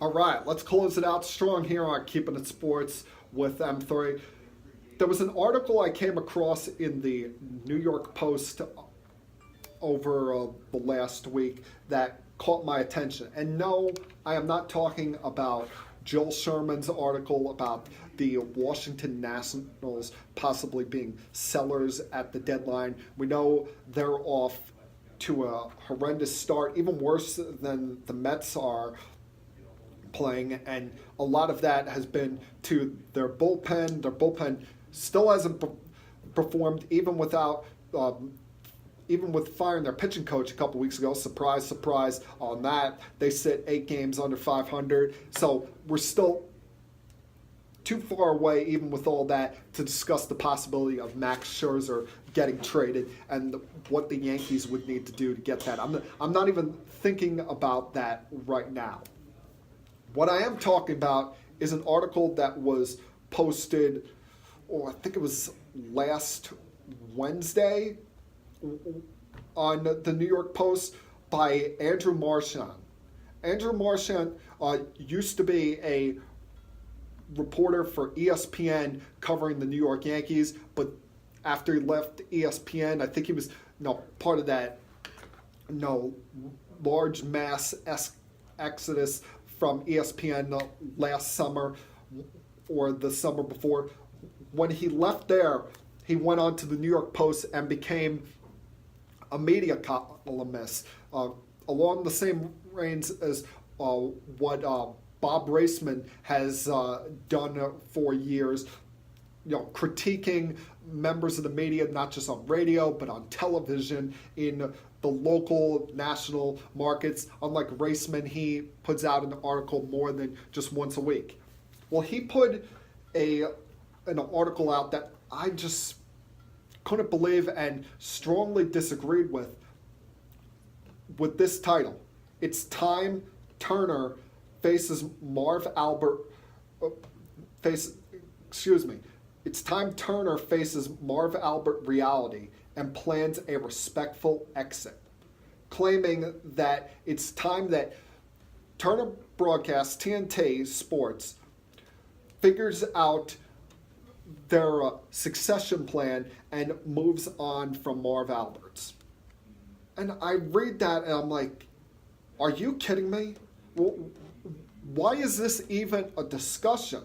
All right, let's close it out strong here on Keeping It Sports with M3. There was an article I came across in the New York Post over the last week that caught my attention. And no, I am not talking about Joel Sherman's article about the Washington Nationals possibly being sellers at the deadline. We know they're off to a horrendous start, even worse than the Mets are playing, and a lot of that has been to their bullpen. Their bullpen still hasn't performed even without, even with firing their pitching coach a couple weeks ago. Surprise, surprise on that. They sit 8 games under 500, so we're still too far away, even with all that, to discuss the possibility of Max Scherzer getting traded and what the Yankees would need to do to get that. I'm not even thinking about that right now. What I am talking about is an article that was posted, I think it was last Wednesday, on the New York Post by Andrew Marchand. Andrew Marchand used to be a reporter for ESPN covering the New York Yankees, but after he left ESPN, I think he was part of that large mass exodus from ESPN last summer or the summer before. When he left there, he went on to the New York Post and became a media columnist along the same reins as what Bob Raceman has done for years, critiquing members of the media, not just on radio, but on television in the local, national markets. Unlike Raceman, he puts out an article more than just once a week. Well, he put an article out that I just couldn't believe and strongly disagreed with this title. It's time Turner faces Marv Albert. It's time Turner faces Marv Albert reality and plans a respectful exit, claiming that it's time that Turner Broadcast, TNT Sports, figures out their succession plan and moves on from Marv Albert's. And I read that and I'm like, are you kidding me? Well, why is this even a discussion?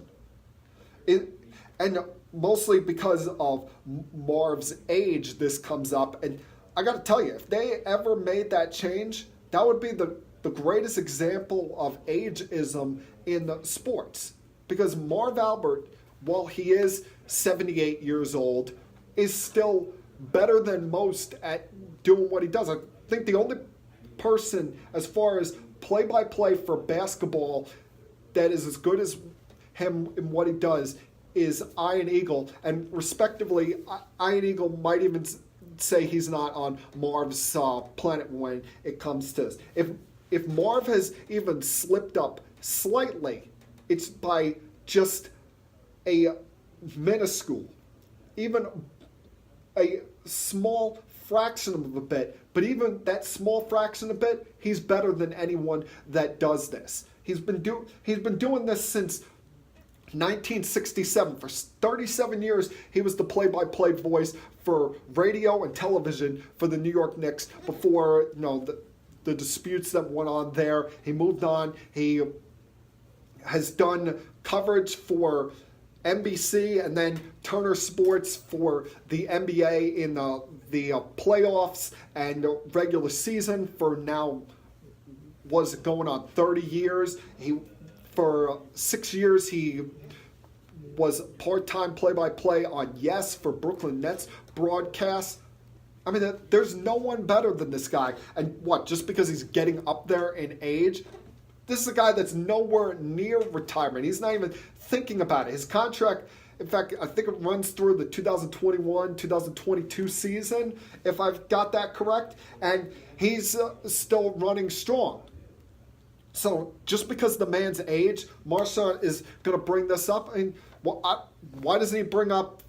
And mostly because of Marv's age, this comes up. And I got to tell you, if they ever made that change, that would be the greatest example of ageism in sports. Because Marv Albert, while he is 78 years old, is still better than most at doing what he does. I think the only person, as far as play-by-play for basketball, that is as good as him in what he does is Ian Eagle. And respectively, Ian Eagle might even say he's not on Marv's planet when it comes to this. If Marv has even slipped up slightly, it's by just a minuscule, even a small fraction of a bit. But even that small fraction of a bit, he's better than anyone that does this. He's been doing this since 1967. For 37 years, he was the play-by-play voice for radio and television for the New York Knicks before the disputes that went on there. He moved on. He has done coverage for NBC and then Turner Sports for the NBA in the playoffs and regular season for now was going on 30 years. For 6 years, he was part-time play-by-play on Yes for Brooklyn Nets broadcasts. I mean, there's no one better than this guy. And just because he's getting up there in age, this is a guy that's nowhere near retirement. He's not even thinking about it. His contract, in fact, I think it runs through the 2021-2022 season, if I've got that correct. And he's still running strong. So just because the man's age, Marchand is going to bring this up. And why doesn't he bring up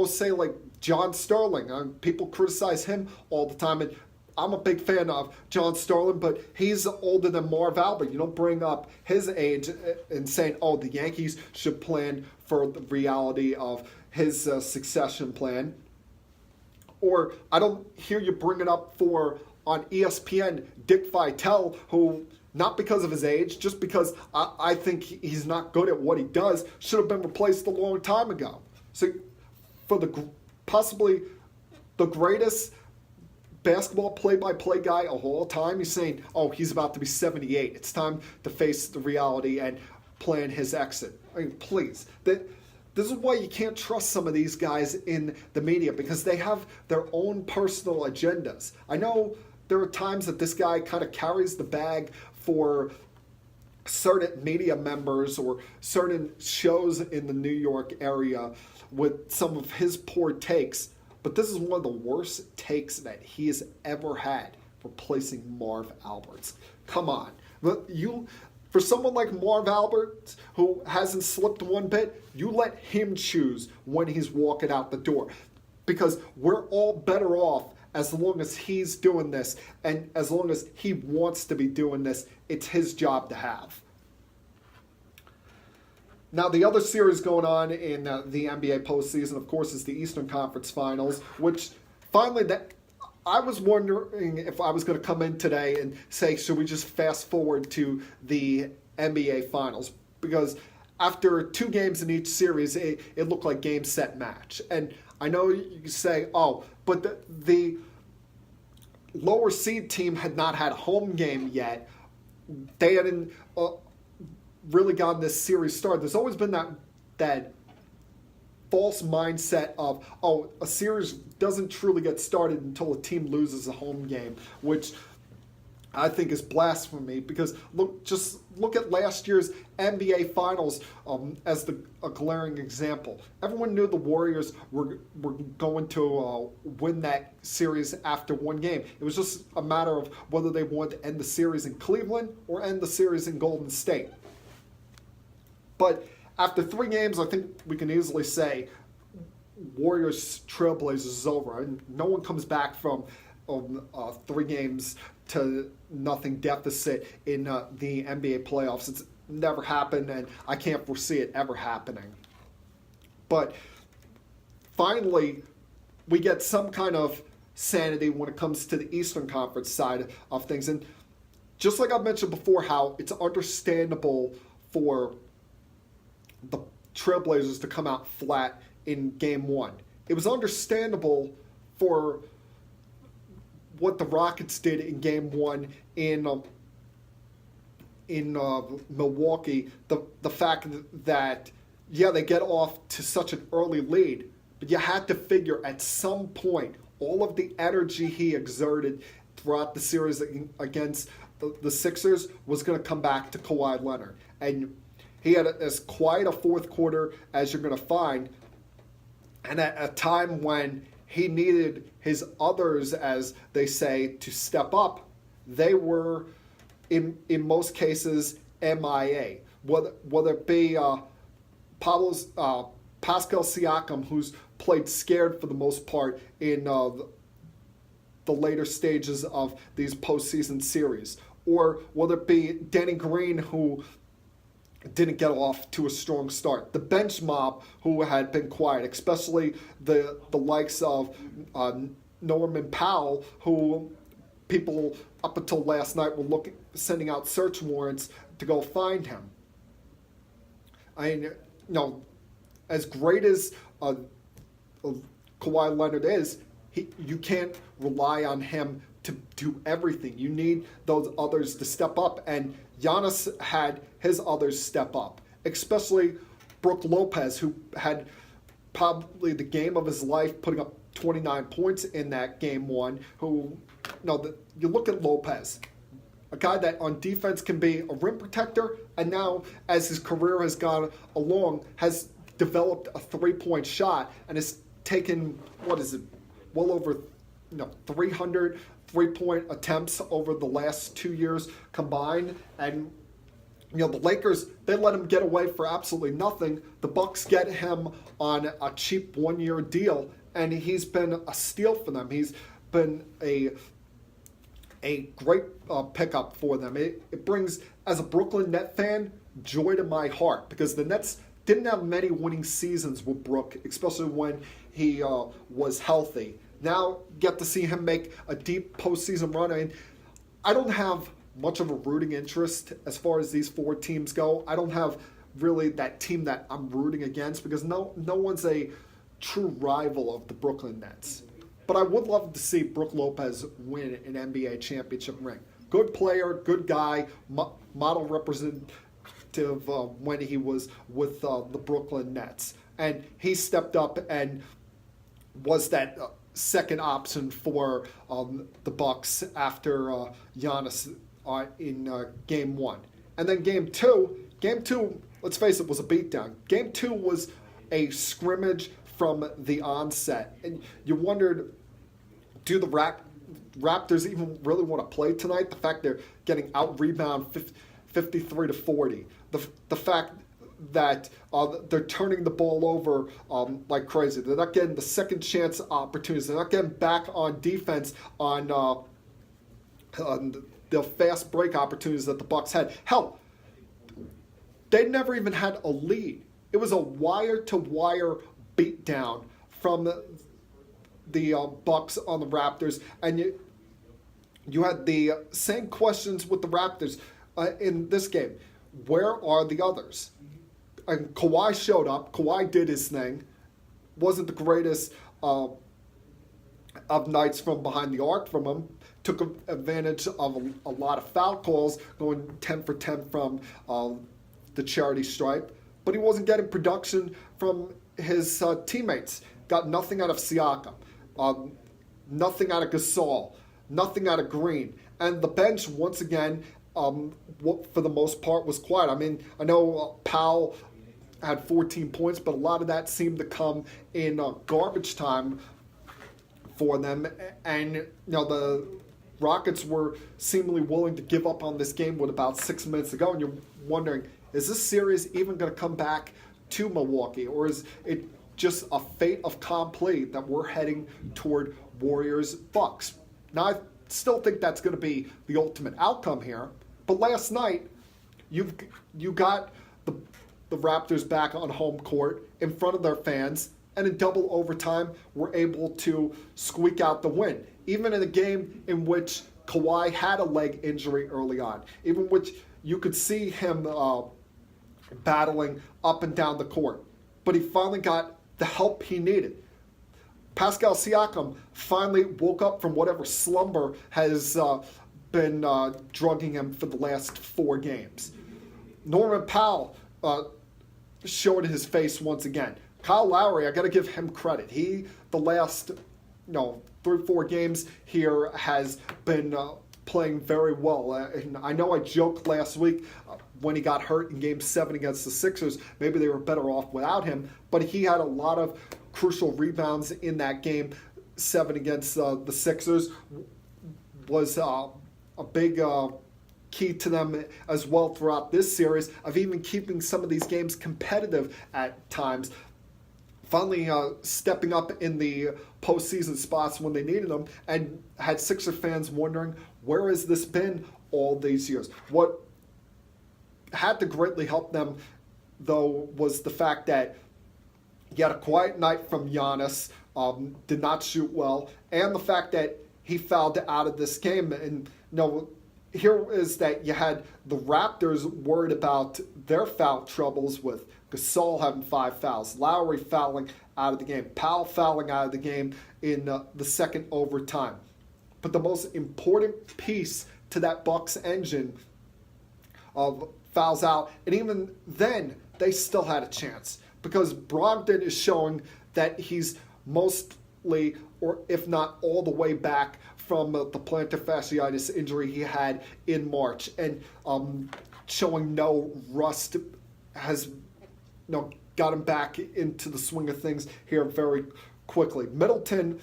say like John Sterling? People criticize him all the time. And I'm a big fan of John Sterling, but he's older than Marv Albert. You don't bring up his age and saying, oh, the Yankees should plan for the reality of his succession plan. Or I don't hear you bring it up for, on ESPN, Dick Vitale, who, not because of his age, just because I think he's not good at what he does, should have been replaced a long time ago. So for possibly the greatest basketball play-by-play guy of all time, he's saying, oh, he's about to be 78. It's time to face the reality and plan his exit. I mean, please. This is why you can't trust some of these guys in the media, because they have their own personal agendas. I know there are times that this guy kind of carries the bag for certain media members or certain shows in the New York area with some of his poor takes. But this is one of the worst takes that he has ever had, replacing Marv Albert. Come on. For someone like Marv Albert, who hasn't slipped one bit, you let him choose when he's walking out the door. Because we're all better off as long as he's doing this, and as long as he wants to be doing this. It's his job to have. Now, the other series going on in the NBA postseason, of course, is the Eastern Conference Finals, which finally, I was wondering if I was going to come in today and say, should we just fast forward to the NBA Finals? Because after 2 games in each series, it looked like game, set, match. And I know you say, oh, but the lower seed team had not had a home game yet. They hadn't really gotten this series started. There's always been that false mindset of, oh, a series doesn't truly get started until a team loses a home game, which I think is blasphemy, because just look at last year's NBA Finals as a glaring example. Everyone knew the Warriors were going to win that series after one game. It was just a matter of whether they wanted to end the series in Cleveland or end the series in Golden State. But after 3 games, I think we can easily say Warriors Trailblazers is over. And no one comes back from 3 games to nothing deficit in the NBA playoffs. It's never happened, and I can't foresee it ever happening. But finally, we get some kind of sanity when it comes to the Eastern Conference side of things. And just like I mentioned before, how it's understandable for the Trailblazers to come out flat in Game 1. It was understandable for what the Rockets did in Game 1 in Milwaukee. The fact that, yeah, they get off to such an early lead, but you had to figure at some point all of the energy he exerted throughout the series against the Sixers was going to come back to Kawhi Leonard. And he had as quiet a fourth quarter as you're going to find. And at a time when he needed his others, as they say, to step up, they were, in most cases, MIA. Whether it be Pascal Siakam, who's played scared for the most part in the later stages of these postseason series, or whether it be Danny Green, who didn't get off to a strong start. The bench mob, who had been quiet, especially the likes of Norman Powell, who people up until last night were sending out search warrants to go find him. I mean, as great as Kawhi Leonard is, you can't rely on him to do everything. You need those others to step up, and Giannis had his others step up, especially Brook Lopez, who had probably the game of his life, putting up 29 points in that Game 1. You look at Lopez, a guy that on defense can be a rim protector, and now as his career has gone along, has developed a 3-point shot and has taken, well over 300 3-point attempts over the last 2 years combined. And the Lakers, they let him get away for absolutely nothing. The Bucks get him on a cheap 1-year deal, and he's been a steal for them. He's been a a great pickup for them. It brings, as a Brooklyn Net fan, joy to my heart because the Nets didn't have many winning seasons with Brook, especially when he was healthy. Now get to see him make a deep postseason run. I mean, I don't have much of a rooting interest as far as these four teams go. I don't have really that team that I'm rooting against because no one's a true rival of the Brooklyn Nets. But I would love to see Brook Lopez win an NBA championship ring. Good player, good guy, model representative when he was with the Brooklyn Nets. And he stepped up and was that second option for the Bucks after Giannis in Game 1. And then Game 2, let's face it, was a beatdown. Game 2 was a scrimmage from the onset. And you wondered, do the Raptors even really want to play tonight? The fact they're getting out-rebound 53-40. The fact that they're turning the ball over like crazy. They're not getting the second chance opportunities. They're not getting back on defense on the fast break opportunities that the Bucks had. Hell, they never even had a lead. It was a wire-to-wire beatdown from the Bucks on the Raptors, and you had the same questions with the Raptors in this game. Where are the others? And Kawhi showed up. Kawhi did his thing. Wasn't the greatest of nights from behind the arc from him. Took advantage of a lot of foul calls, going 10 for 10 from the charity stripe. But he wasn't getting production from his teammates. Got nothing out of Siakam. Nothing out of Gasol. Nothing out of Green. And the bench, once again, for the most part, was quiet. I mean, I know Powell had 14 points, but a lot of that seemed to come in garbage time for them. And, the Rockets were seemingly willing to give up on this game with about 6 minutes to go. And you're wondering, is this series even going to come back to Milwaukee? Or is it just a fait accompli that we're heading toward Warriors-Bucks? Now, I still think that's going to be the ultimate outcome here. But last night, you got the Raptors back on home court in front of their fans, and in double overtime, were able to squeak out the win. Even in a game in which Kawhi had a leg injury early on, even which you could see him battling up and down the court. But he finally got the help he needed. Pascal Siakam finally woke up from whatever slumber has been drugging him for the last 4 games. Norman Powell showed his face once again. Kyle Lowry, I got to give him credit. He, the last 3-4 games here, has been playing very well. And I know I joked last week when he got hurt in Game 7 against the Sixers, maybe they were better off without him, but he had a lot of crucial rebounds in that Game 7 against the Sixers. Was a big key to them as well throughout this series of even keeping some of these games competitive at times. Finally stepping up in the postseason spots when they needed them, and had Sixer fans wondering, where has this been all these years? What had to greatly help them, though, was the fact that he had a quiet night from Giannis, did not shoot well, and the fact that he fouled out of this game. And here is that you had the Raptors worried about their foul troubles with Gasol having 5 fouls, Lowry fouling out of the game, Powell fouling out of the game in the second overtime. But the most important piece to that Bucks engine of fouls out, and even then they still had a chance because Brogdon is showing that he's mostly, or if not all the way back from the plantar fasciitis injury he had in March, and showing no rust has got him back into the swing of things here very quickly. Middleton,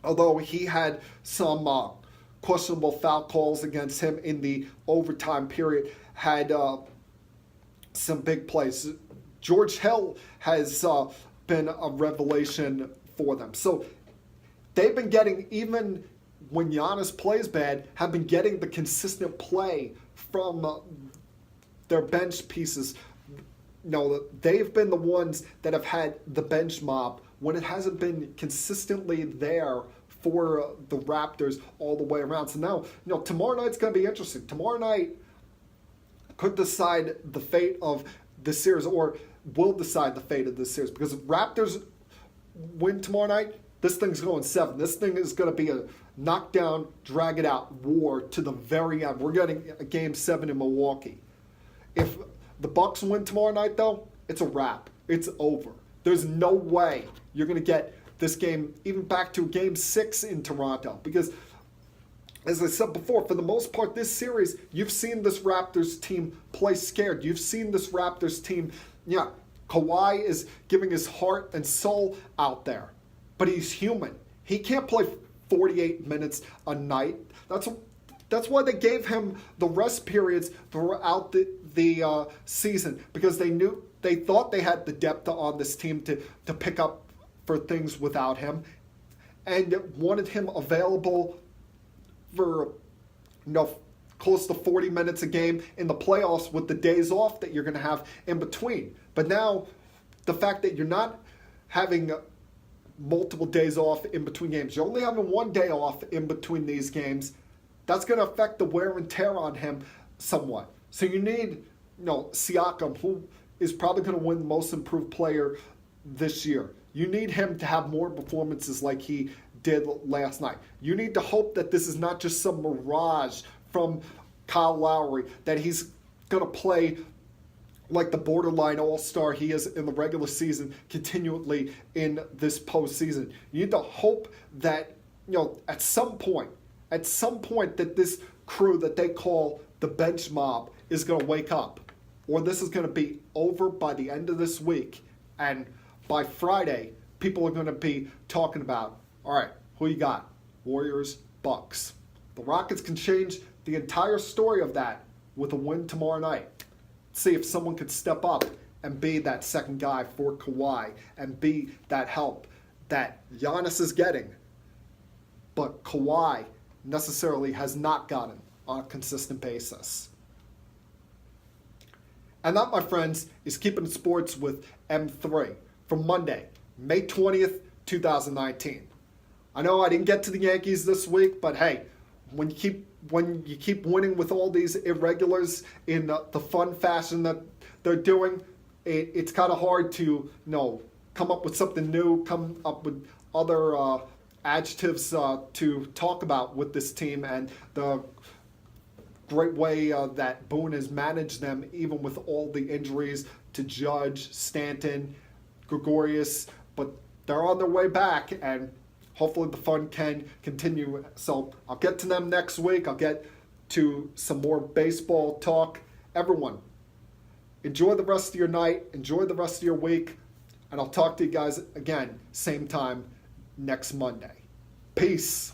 although he had some questionable foul calls against him in the overtime period, had some big plays. George Hill has been a revelation for them. So they've been getting even when Giannis plays bad, have been getting the consistent play from their bench pieces. They've been the ones that have had the bench mob when it hasn't been consistently there for the Raptors all the way around. So now, tomorrow night's going to be interesting. Tomorrow night could decide the fate of the series, or will decide the fate of this series, because if Raptors win tomorrow night, this thing's going 7. This thing is going to be a knockdown, drag it out war to the very end. We're getting a Game 7 in Milwaukee. If the Bucks win tomorrow night, though, it's a wrap. It's over. There's no way you're going to get this game even back to Game 6 in Toronto, because, as I said before, for the most part, this series, you've seen this Raptors team play scared. You've seen this Raptors team, Kawhi is giving his heart and soul out there, but he's human. He can't play 48 minutes a night. That's why they gave him the rest periods throughout the season, because they thought they had the depth on this team to pick up for things without him, and wanted him available for close to 40 minutes a game in the playoffs with the days off that you're going to have in between. But now, the fact that you're not having multiple days off in between games, you're only having one day off in between these games, that's going to affect the wear and tear on him somewhat. So you need, Siakam, who is probably going to win Most Improved Player this year. You need him to have more performances like he did last night. You need to hope that this is not just some mirage from Kyle Lowry, that he's going to play like the borderline all-star he is in the regular season continually in this postseason. You need to hope that, at some point that this crew that they call the bench mob is going to wake up, or this is going to be over by the end of this week, and by Friday, people are going to be talking about, all right, who you got? Warriors, Bucks. The Rockets can change the entire story of that with a win tomorrow night. See if someone could step up and be that second guy for Kawhi and be that help that Giannis is getting, but Kawhi necessarily has not gotten on a consistent basis. And that, my friends, is Keeping It Sports with M3 for Monday, May 20th, 2019. I know I didn't get to the Yankees this week, but hey, when you keep winning with all these irregulars in the fun fashion that they're doing, it's kind of hard to come up with something new, come up with other adjectives to talk about with this team, and the great way that Boone has managed them, even with all the injuries to Judge, Stanton, Gregorius, but they're on their way back, and hopefully the fun can continue. So I'll get to them next week. I'll get to some more baseball talk. Everyone, enjoy the rest of your night. Enjoy the rest of your week. And I'll talk to you guys again, same time next Monday. Peace.